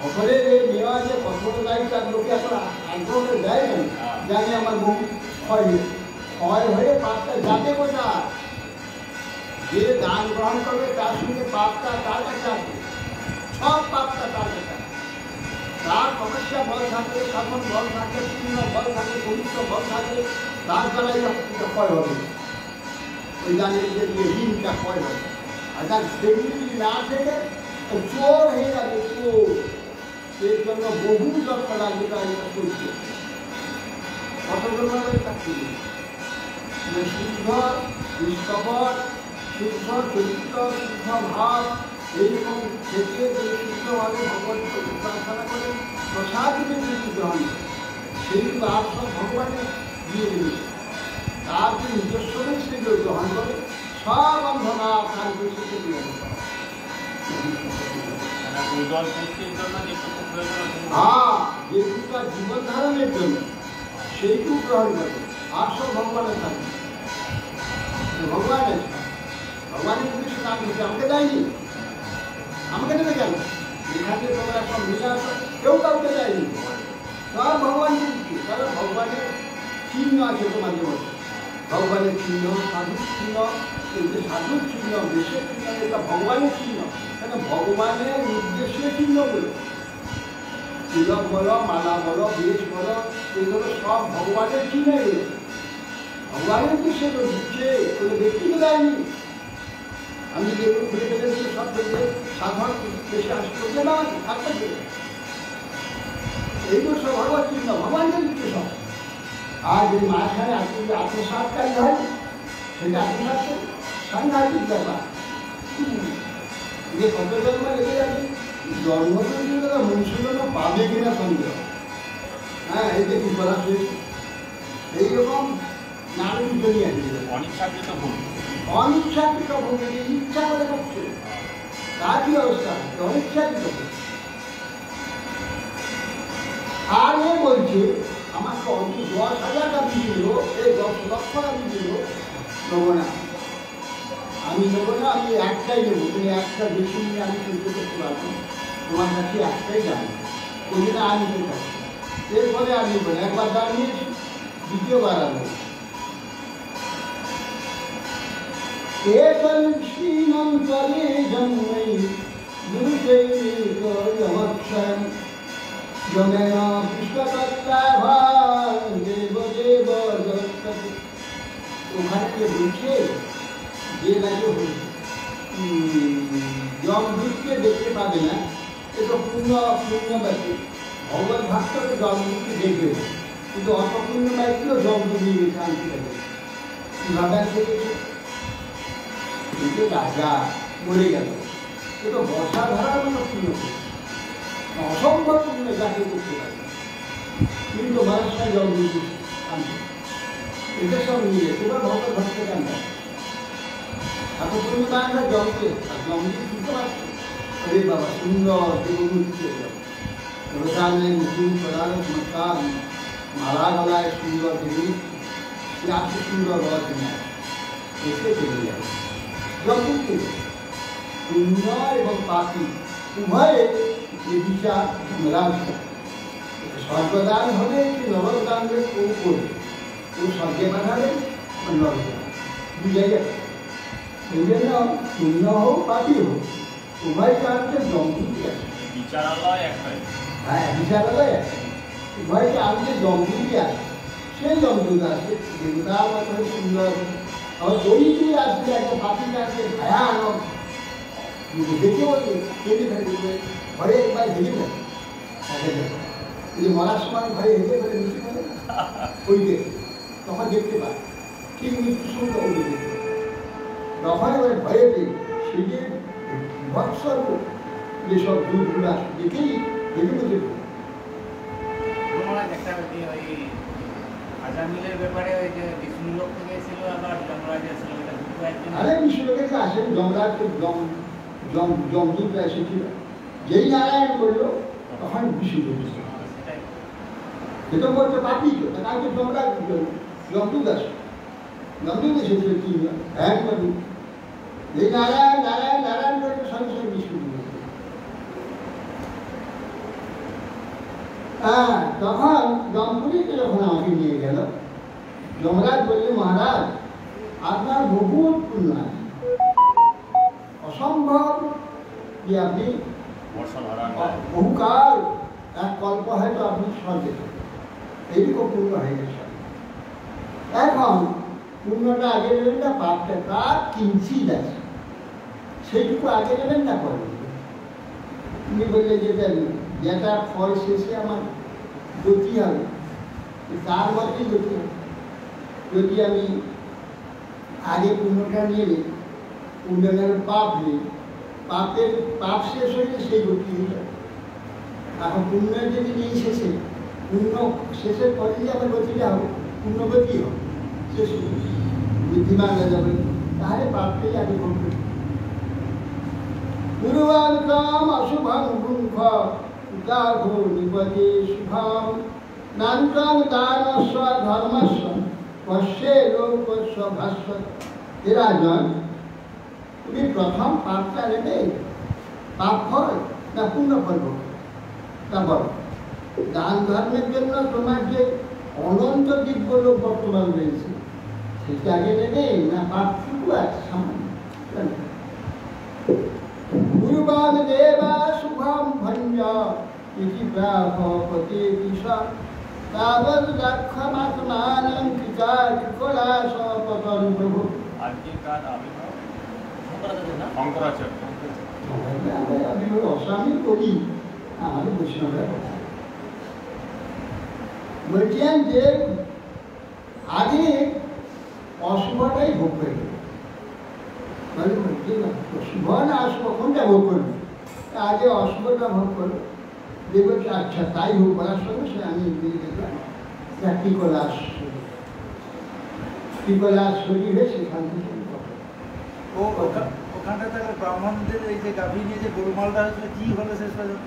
অপরের এই নেওয়া যে কঠোর দায়িত্ব তার লোকে এত আগ্রহ দেয় না, জানি আমার বহু ক্ষয় হয়ে পাপটা যাতে বোঝা, যে দান গ্রহণ করবে তার সঙ্গে পাপটা তার কাছে আসবে, সব পাপটা তার কাছে আসবে, তার তপস্যা বল থাকে, সাধন বল থাকে, পূর্ণ বল থাকে, পবিত্র বল থাকে, তার দ্বারাই ক্ষয় হবে। ওই দানের যে ঋণটা পয় হবে। আর তার সেগুলি যদি না থেকে চোর হয়ে যাবে, চোর। এর জন্য বহু যত্ন লাগবে তার এটা করছে। কতগুলোভাবে থাকতে শুদ্ধ নিষ্কপট, শুদ্ধ চরিত্র, শুদ্ধ ভাব, এইরকম থেকে যদি শুদ্ধভাবে ভগবান প্রার্থনা করে প্রসাদ যদি গ্রহণ করে, সেই তার সব ভগবানের দিয়ে দেবে। তার যে নিজস্ব সেগুলো গ্রহণ করে সব অন্ধনা তার বৈশিষ্ট্য দিয়ে দেবে। হ্যাঁ, যেটুকু জীবন ধারণের জন্য সেইটুকু গ্রহণ করবে, আর সব ভগবানের থাকবে। ভগবানের ভগবানের উদ্দেশ্য নাম দিচ্ছে, আমাকে দেয়নি, আমাকে দেবে কেন? এখানে তোমরা সব মিলে আসো, কেউ কাউকে দেয়নি, সব ভগবানকে দিচ্ছে। কারণ ভগবানের চিহ্ন আছে তোমাদের মধ্যে, ভগবানের চিহ্ন, সাধুর চিহ্ন, সাধুর চিহ্ন, দেশের চিহ্ন, এটা ভগবানের চিহ্ন। কেন? ভগবানের উদ্দেশ্যে চিহ্নগুলো, তিলক বলো, মালা বলো, বেশ বলো, এগুলো সব ভগবানের চিহ্নে রয়েছে। ভগবানের উদ্দেশ্যে তো দিচ্ছে, কোনো ব্যক্তিকে দেয়নি। আমি যেগুলো ঘুরে ফেলে দিচ্ছি সব দেখে সাধারণ দেশে আসতে না থাকতে দেবে, এইগুলো সব ভগবান চিহ্ন, ভগবানকে দিচ্ছে সব। আর যদি মাঝখানে আত্মসাৎকারী হয়, সেটা আত্মসাৎ সাংঘাতিক ব্যাপার। যে কত জন্ম লেগে যাবে, জন্মটা মনুষ্যজন্ম পাবে কিনা সন্দেহ। হ্যাঁ, এই যে কি করা হয়েছে, এইরকম নারী জমি আছে অনিচ্ছাকৃত ভুল, অনিচ্ছাকৃত ভূমি, ইচ্ছা করে করছে, তার কি অবস্থা? অনিচ্ছাকৃত। আর এ বলছে আমাকে অন্তত 10,000 টাকা দিল, এই 10 লক্ষ টাকা দিল, নেবো না, আমি নেবো না, আমি একটাই নেবো। তুমি একটা বেশি নিয়ে আমি চিন্তা করতে পারবো, তোমার কাছে একটাই জানি, ওই জন্য আমি নিতে পারছি। এরপরে আমি বলি একবার দাঁড়িয়েছি, দ্বিতীয়বার আমি শ্রীনন্তরে জন্মৈ গুরুচৈতন্যমক্ষরম যমেন বিশ্বতত্ত্বাভাস দেব দেব জগৎপতি। ওখানে কে বলছে যে নাকি জমদূতকে দেখতে পাবে না, এটা পূর্ণ ব্যক্তি। ভগবত ভক্তকে জমদূতকে দেখবে, কিন্তু অত পূর্ণ ব্যক্তিও জমদূত নিয়ে গেছে আনতে পারে। কীভাবে আনতে গেছে? কিন্তু রাজা মরে গেল, কিন্তু বর্ষা ধারার মতো পূর্ণ, অসম্ভব পূর্ণ যাকে করতে পারে, কিন্তু মানুষরা জমদূত আনতে, এটা সব নিয়ে তোমরা ভগবত ভক্ত কেন এত পূর্ণ আমরা জমকে আর জমকে শুনতে পারছি। अरे बाबा सुंदर देवताने मुकुंद पदार मकान माला गलाय सुंदर देवी आपसे सुंदर रथ में ऐसे चले जाए जब सुंदर एवं पापी उभय ये विचार मेरा स्वर्गदान হবে কি নরকদান হবে কেউ করবে, কেউ স্বর্গে পাঠাবে নরকে বুঝাই যাবে। এই জন্য শূন্য হোক পাপি হোক উভয় কারণকে জমদূতি আছে, বিচারালয় একটাই। হ্যাঁ, বিচারালয় আছে, উভয় কারণকে জমদূতি আছে। সেই জমদূত আছে দেবতার মতো সুন্দর, আবার দৈত্যে আসবে একটা পাপিকে আসবে ভয়ানক, দেখে বলবে কেটে ফেলবে, ভয়ে একবার হেঁটে ফেলে, যদি মরার সময় ভয়ে হেঁটে ফেলে মৃত্যু ফেলে ওই দেখে, তখন দেখতে পায় ঠিক মৃত্যুর সঙ্গে ওই দেখতে তখন এবার ভয়ে পেয়ে সেই যে ভৎসর্গ যেসব দুধগুলা দেখেই দেখে বুঝে আরে বিষ্ণুলোকের কাছে আসেন যমরাজ, জমদূত এসেছিল, যেই নারায়ণ করলো তখন বিষ্ণু সেটা বলতে পাপি তো তাকে যমরাজ জমদূত আসে, জমদূত এসেছিল কি এক মানুষ এই নারায়ণ নারায়ণ নারায়ণ করে সঙ্গে সঙ্গে বিষ্ণু। হ্যাঁ, তখন জমপুরীকে যখন আমাকে নিয়ে গেল, যমরাজ বললে মহারাজ আপনার বহুত পুণ্য আছে, অসম্ভব যে আপনি বহুকাল এক কল্প হয়তো আপনি স্বর্গে এইরকম পূর্ণ হয়ে গেছে। এখন পুণ্যটা আগে নেবেন না পাপটা তার কিঞ্চিত আছে, সেইটুকু আগে নেবেন না পরে নেবেন। তুমি বললে যেটা ফল শেষে আমার গতি হবে, তার মতেই গতি হবে। যদি আমি আগে পুণ্যটা নিয়ে নিই, পুণ্যের পাপ নেই, পাপ শেষ হলে সেই গতি হয়ে যাবে। এখন পুণ্যের যদি নেই শেষে, পুণ্য শেষের পরে যে আমার গতিটা হবে, পুণ্যগতি হবে, শেষ বুদ্ধিমান হয়ে যাবে, তাহলে পাপটাই আগে করবে। গুরুবান্তাম অশুভং গুঙ্খ উদাঘো নিপদে শুভম নান্তং দানস্ব ধর্মস্ব পশ্যে লোকস্ব ভাস্ব। হে রাজন, তুমি প্রথম পাপটা নেবে, পাপ ফল না পুণ্য ফল তা বলো। দান ধর্মের জন্য তোমার যে অনন্ত দিব্য লোক বর্তমান রয়েছে, সেটা আগে নেবে না পাপটুকু আছে সামান্য? গুরুবান দেবা শুভম ভঞ্জ ইতি প্রাপতে দিশ তাবৎ দক্ষমাত্মানং কৃতাকলাশ পতন প্রভু। আজকেকার আবির্ভাব শঙ্করাচার্য। আমি অস্বামী করি, আমাদের বৈষ্ণবের কথা বলছেন যে আগে অশুভটাই ভোগ করবে, শুভ না অশুভ কোনটা ভোগ করবে? আগে অশুভটা ভোগ করবে, দেখবে আচ্ছা তাই হোক বলার সঙ্গে সে আমি দেখলাম টিকলাস শরীর হয়ে সেখান থেকে ওখানটা তাহলে ব্রাহ্মণদের এই যে গাভী নিয়ে যে গোলমালটা হয়েছিল, কি হলো শেষ পর্যন্ত?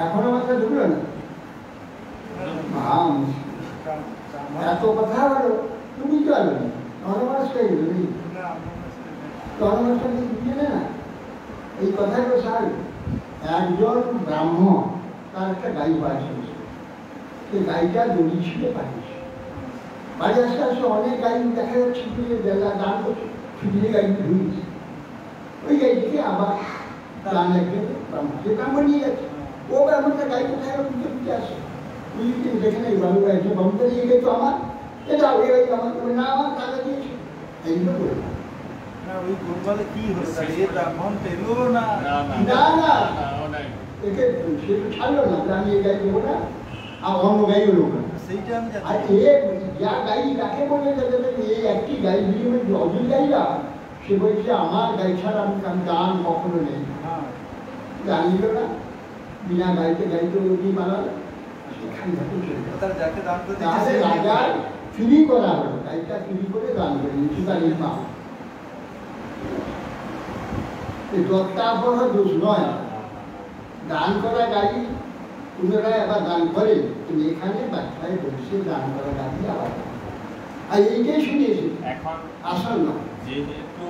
এখনো মাথা ঢুকলো না, এত কথা বলো তুমি তো আলো অনমাসটাই গেল অনমাসটাকে বুঝিয়ে না। এই কথাই তো সার একজন ব্রাহ্মণ, তার একটা গাই পাঠিয়েছে, সেই গাইটা দড়ি ছিল পাঠিয়েছে। বাড়ি আসতে আসতে অনেক গাই দেখা যাচ্ছে বেলা দান করছে, ছুটিয়ে গাড়ি ধুয়েছে, ওই গাড়িটিকে আবার দান রেখে ব্রাহ্মণ, যে ব্রাহ্মণ নিয়ে যাচ্ছে, ও ব্রাহ্মণটা গাড়ি কোথায় খুঁজে খুঁজে আসে, তুই দেখে নেই বাবু গাড়ি বাবুটা নিয়ে গেছো আমার, এটা ওই গাড়ি আমার না, আমার টাকা দিয়েছে এইগুলো করে না। ওই গোলমালে কি হলো? এই ব্রাহ্মণ পেলো না একে সে তো ছাড়লো না, আমি এই গাড়ি দেবো না, আর অন্য গাড়িও লোক না। সেইটা আমি আর যা গাড়ি কাকে বলে এই একটি গাড়ি বিনিময়ে অজুল গাড়িরা, সে বলছে আমার গাড়ি ছাড়া আমি দান কখনো নেই, জানিল না, বিনা গাড়িতে গাড়িতে ওই বানালো, যাকে দান করতে তাহলে রাজার চুরি করা হলো, গাড়িটা চুরি করে দান করে সুতারির মা। দত্তাপহ দোষ নয়, দান করা গাড়ি পুনরায় আবার দান করে, কিন্তু এখানে বাচ্চায় বসে দান করা গাড়ি আবার, আর এইটাই শুনিয়েছে এখন আসল না। যেহেতু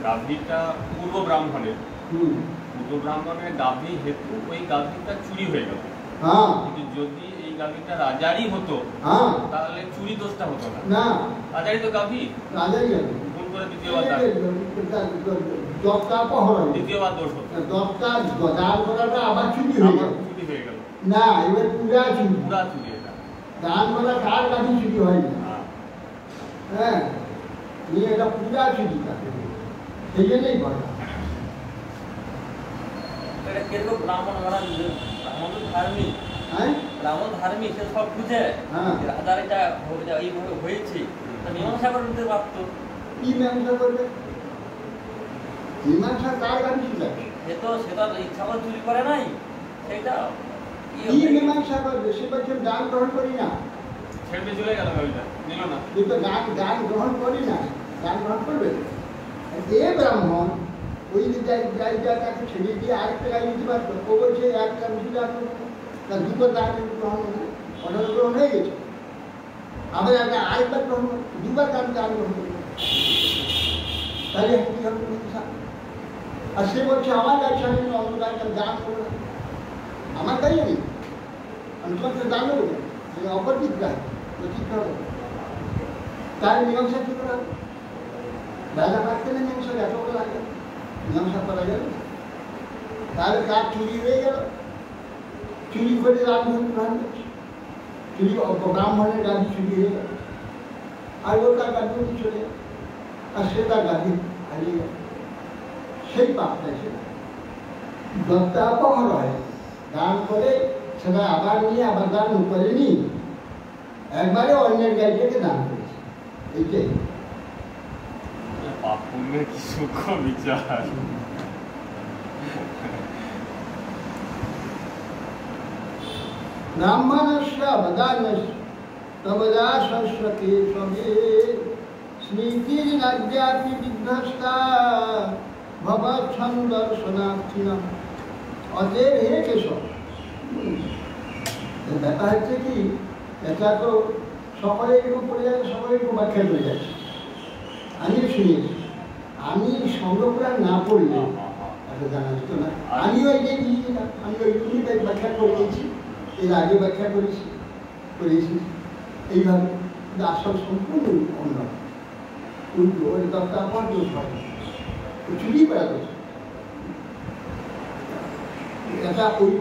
গাভীটা পূর্ব ব্রাহ্মণের, পূর্ব ব্রাহ্মণের গাভী হেতু ওই গাভীটা চুরি হয়ে গেল। হ্যাঁ, কিন্তু যদি এই গাভীটা রাজারই হতো, হ্যাঁ, তাহলে চুরি দোষটা হতো না। না, রাজারই তো গাভী, রাজাই যাবে ভুল করে দ্বিতীয়বার দ্বিতীয়বার দোষ হতো, দশটা দান করাটা আবার চুরি হয়ে আবার গেল। চুরি হয়ে গেল, না, এবার পুরা চুরি, পুরা চুরি এটা। দান করা কার কাছে চুরি হয়নি, হ্যাঁ। হ্যাঁ, নিয়ে এটা পুরা চুরি থাকে, সেই জন্যই বলা। এটা কিরকম ব্রাহ্মণ ওরা ব্রাহ্মণ তো ধার্মিক, হ্যাঁ, ব্রাহ্মণ ধার্মিক, সে সব বুঝে হ্যাঁ, রাজার এটা এইভাবে হয়েছে, তা মীমাংসা করে দিতে পারতো। কি মীমাংসা করবে? মীমাংসা কার কাছে চুরি আছে? সে তো ইচ্ছা করে চুরি করে নাই, সেটা কি মীমাংসা করবে? সে বলছে দান গ্রহণ করি না, ছেড়ে চলে গেল গাভীটা, নিল না। কিন্তু দান গ্রহণ করি না, দান গ্রহণ করবে? এ ব্রাহ্মণ ওই গাড়িটা তাকে ছেড়ে দিয়ে আরেকটা গাড়ি দিতে পারতো, ও বলছে একটা রুটি দান করবো, তার দুটো দান গ্রহণ অর্ডার গ্রহণ হয়ে গেছে, আবার একটা আরেকবার গ্রহণ দুবার দান গ্রহণ করবে, তাহলে কি হবে? আর সে বলছে আমার গাড়ি ছাড়ে অন্য গাড়িটা দান করবো না, আমার গাড়ি নেই, আমি তোমাকে দান দেবো না, অপরদিক গাড়ি ঠিক হবে, তার মীমাংসা কি করা হবে? রাজা পারতেন না মীমাংসা, এত বড় লাগে মীমাংসা করা গেল, তাহলে কার চুরি হয়ে গেল, চুরি করে রাজধানী গ্রহণ করছে, চুরি ব্রাহ্মণের গাড়ি চুরি হয়ে গেল, আর ও তার গাড়ি চলে যায়, আর সে তার গাড়ি হারিয়ে যায়। সেই পাপটা সে দত্তাপহর হয়, দান করে সেটা আবার নিয়ে আবার দান করেনি, একবারে অন্যের গাড়িটাকে দান করেছে। এইটাই পাপ পুণ্যের কি সূক্ষ্ম বিচার। ব্রাহ্মণস্য বদান্যস্য তবদা সরস্বতী স্বমে স্মৃতির্নাদ্যাপি বিধ্বস্তা ভবচ্ছন্দ দর্শনার্থিনাম। অতএব হে কেশব, ব্যাপার হচ্ছে কি, এটা তো সকলে এরকম পড়ে যাচ্ছে, সকলে এরকম ব্যাখ্যা করে যাচ্ছে। আমি শুনিয়েছি, আমি সংগ্রহ না পড়লে এটা জানা যেত না। আমি ওই যে দিয়েছিলাম, আমি ওইটুকুই ব্যাখ্যা করে দিয়েছি, এর আগে ব্যাখ্যা করেছি এইভাবে, কিন্তু আসল সম্পূর্ণ অন্য উল্টো। ওই দরকার আমার দোষ হয়, চুরি করা দোষ। এটা ওই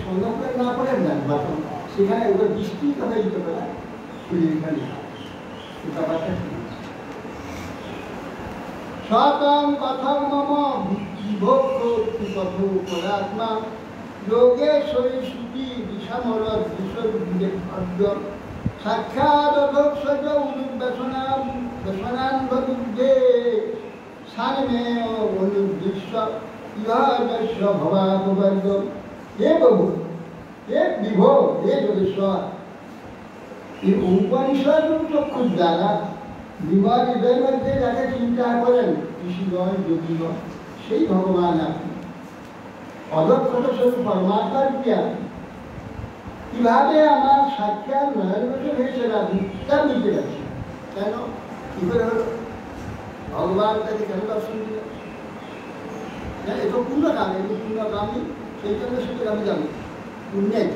সংগ্রহ না করে না, সেখানে ওটা বিস্তৃত হয়ে যেতে পারে এখানে ব্যাপারটা। শতং কথং মম বিভক্ত পরাত্মা যোগেশ্বরী শ্রুতি বিষামরদ বিশ্ববিদ্য সাক্ষাৎ উদ্বেশনান্বযুদ্ধে সারমে অনুদৃশ্য ইহযস্য ভবাপবর্গ। হে প্রভু, হে বিভো, হে যোগেশ্বর, এই উপনিষদ চক্ষু দ্বারা বিমল হৃদয়ের মধ্যে যাকে চিন্তা করেন ঋষিগণ যোগীগণ, সেই ভগবান আপনি, অদক্ষত স্বরূপ পরমাত্মার রূপে আপনি। কিভাবে আমার সাক্ষাৎ নয়নবশে হয়েছে না তা বুঝতে পারছি। কেন, কি করে হলো? ভগবান তাকে কেন দর্শন দিল? এটা পূর্ণ কাম, এগুলো পূর্ণ কামই, সেই জন্য সেটা আমি জানি পুণ্যাই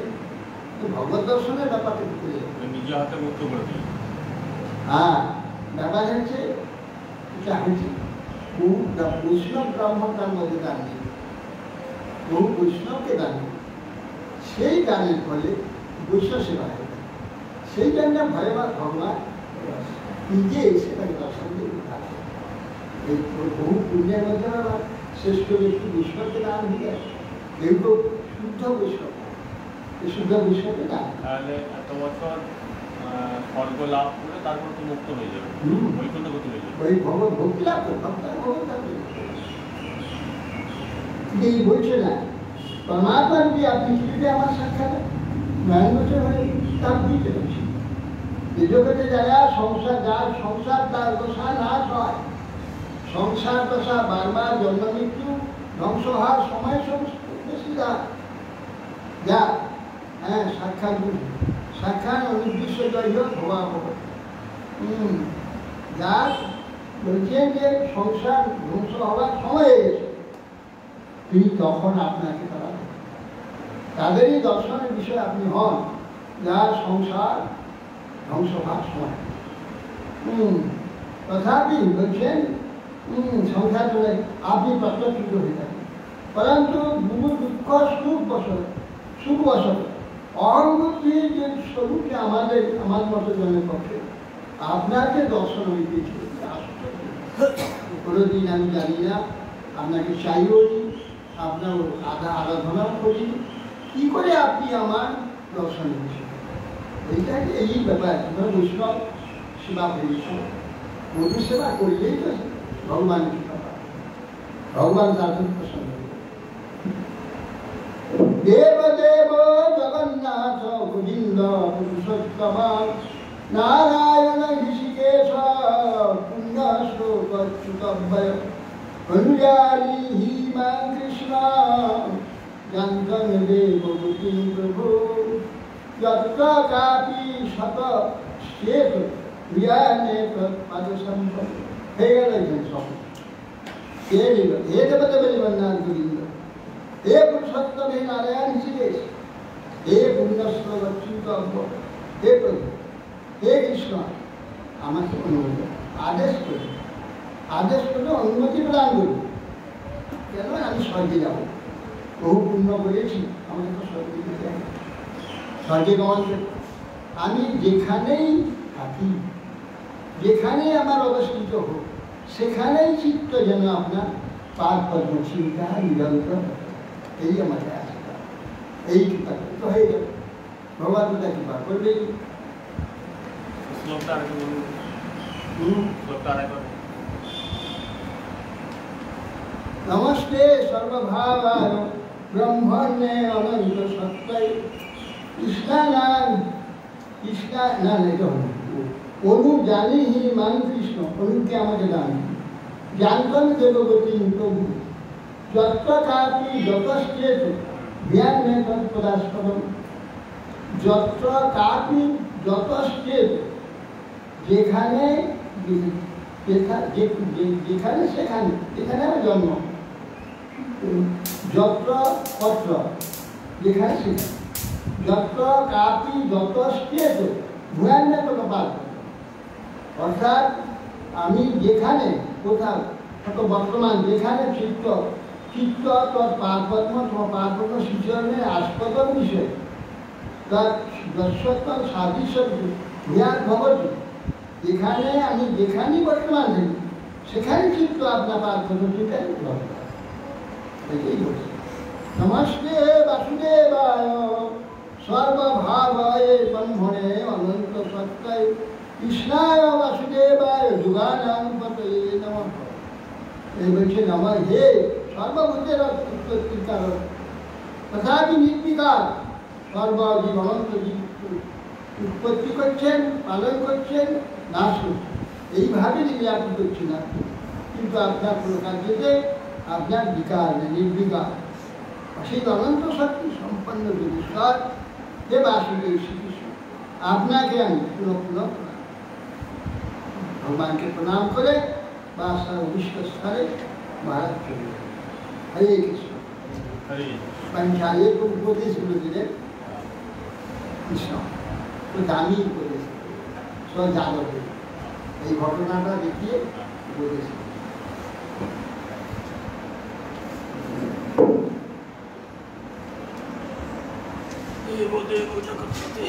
ভগবত দর্শনের ব্যাপারটা ঢুকে নিজে হাতে মুক্ত করে দিল। হ্যাঁ, ব্যাপার হচ্ছে এটা হচ্ছে বৈষ্ণব ব্রাহ্মণ তার মধ্যে দান নেই, বহু বৈষ্ণবকে দান নেই। সেই দানের ফলে বৈষ্ণব সেবা হয়, সেই জন্য ভগবান ভগবান নিজে এসে তাকে দর্শন দিয়ে থাকে। এই বহু পুণ্যের মধ্যে আবার শ্রেষ্ঠ ব্যক্তি বৈষ্ণবকে দান হয়ে যায়। কেউ তো শুদ্ধ বৈষ্ণব, এই শুদ্ধ বৈষ্ণবকে দান। তাহলে এত বছর স্বর্গ লাভ করে তারপর তো মুক্ত হয়ে যাবে, বৈকুণ্ঠ গতি হয়ে যাবে। ওই ভগবত ভক্তি লাভ করে এই বলছে না, পরমাত্মার কি আপনি যদি আমার সাক্ষাৎ নয়ন বছর হয়ে তার বুঝতে পারছি। যে জগতে যারা সংসার, যার সংসার তার দশা নাশ হয়, সংসার দশা বারবার জন্ম মৃত্যু ধ্বংস হওয়ার সময় বেশি যা হ্যাঁ সাক্ষাৎ সাক্ষাৎ অনুদৃশ্য জয় ভবা হবে। যার বলছেন যে সংসার ধ্বংস হওয়ার সময় হয়ে গেছে, তিনি তখন আপনাকে তারা তাদেরই দর্শনের বিষয় আপনি হন, যার সংসার ধ্বংস হওয়ার সময়। তথাপি বলছেন সংসার চলে আপনি প্রত্যক্ষিত হয়ে থাকেন, পরন্তু গুরু দুঃখ সুখবশত অহংবুদ্ধির যে স্বরূপে আমার মতো জনের পক্ষে আপনাকে দর্শন হইতেছে। কোনোদিন আমি জানি না, আপনাকে চাইও নি, আপনার আরাধনাও করি, কি করে আপনি আমার দর্শন দিয়েছেন? এইটাকে এই ব্যাপার, আমরা বৈষ্ণব সেবা করেছি, মধু সেবা করলেই তো ভগবানের সেবা, ভগবান তার প্রসন্ন। দেবদেব জগন্নাথ গোবিন্দ পুরুষোত্তম নারায়ণ ঋষিকেশ পুণ্যশ্লোকচ্যুতভয় অনুযায়ী হিমা কৃষ্ণ যন্ত্রং দেবভূতি প্রভু যত্র কাপি শত শেখ জ্ঞানে পদ সম্পদ। হয়ে গেল এখানে সব। হে দেবদেব জগন্নাথ গোবিন্দ, হে পুরুষোত্তম, হে নারায়ণ ঋষিকেশ, হে পুণ্যশ্লোকচ্যুতভয়, হে প্রভু, হে কৃষ্ণ, আমাকে অনুমতি আদেশ করে অনুমতি প্রদান করুন। কেন আমি স্বর্গে যাব, বহু পুণ্য করেছি, আমাকে তো স্বর্গে যেতে হবে, স্বর্গে গমন করতে। আমি যেখানেই থাকি যেখানেই আমার অবস্থিত হোক সেখানেই চিত্ত যেন আপনার পাদ পদ্ম চিন্তা নিরন্তর, এই আমাদের আশা, এই কৃপা তো হয়ে যাবে, ভগবানটা কৃপা করবেই। শ্লোকটা আরেকবার বলুন। শ্লোকটা আরেকবার। নমস্তে সর্বভাবায় ব্রহ্মণ্যে অনন্ত সত্তায় কৃষ্ণানাম কৃষ্ণা না এটা অনু জানি হি মান কৃষ্ণ, অনুকে আমাকে জানি জানতন দেবগতি প্রভু যত্র কাপি যতশ্চেত জ্ঞানে তৎপদাস্পদম, যত্র কাপি যতশ্চেত যেখানে যেখানে সেখানে, যেখানে আমার জন্ম, যত্র পত্র যেখানে সেখানে, যত্র কাপি যতশ্চেত ভূয়ান্নে কোনো পার, অর্থাৎ আমি যেখানে কোথাও বর্তমান যেখানে চিত্ত চিত্ত তৎ পারপদ্ম তোমার পারপদ্ম সূচনের আস্পদম বিষয় তার দর্শত্ব সাদৃশ্য ভূয়ান ভগবতী, যেখানে আমি যেখানেই বর্তমান থাকি সেখানে চিত্ত আপনার পারপদ্ম চিন্তাই এটাই বলছি। নমস্তে বাসুদেবায় সর্বভাবায় ব্রহ্মণে অনন্ত সত্তায় কৃষ্ণায় বাসুদেবায় যুগানাং পতয়ে নমঃ। এই বলছে নমঃ হে সর্বভূতের উৎপত্তির কারণ তথাপি নির্বিকার সর্বজীব অনন্ত জীব উৎপত্তি করছেন, পালন করছেন, নাশ করছেন, এইভাবে নির্যাতন করছি না, কিন্তু আপনার কোনো কার্যতে আপনার বিকার নেই, নির্বিকার সেই অনন্ত শক্তি সম্পন্ন বিশ্বর হে বাসুদেব শ্রীকৃষ্ণ, আপনাকে আমি পুনঃ ভগবানকে প্রণাম করে বা বিশ্বস্তরে মহারাজ চলে যাবে। হরে কৃষ্ণ। পঞ্চায়েত উপদেশগুলো দিলেন কৃষ্ণ, তো দামি উপদেশ স্বজাগতে, এই ঘটনাটা দেখিয়ে উপদেশ। দেব দেব জগৎপতি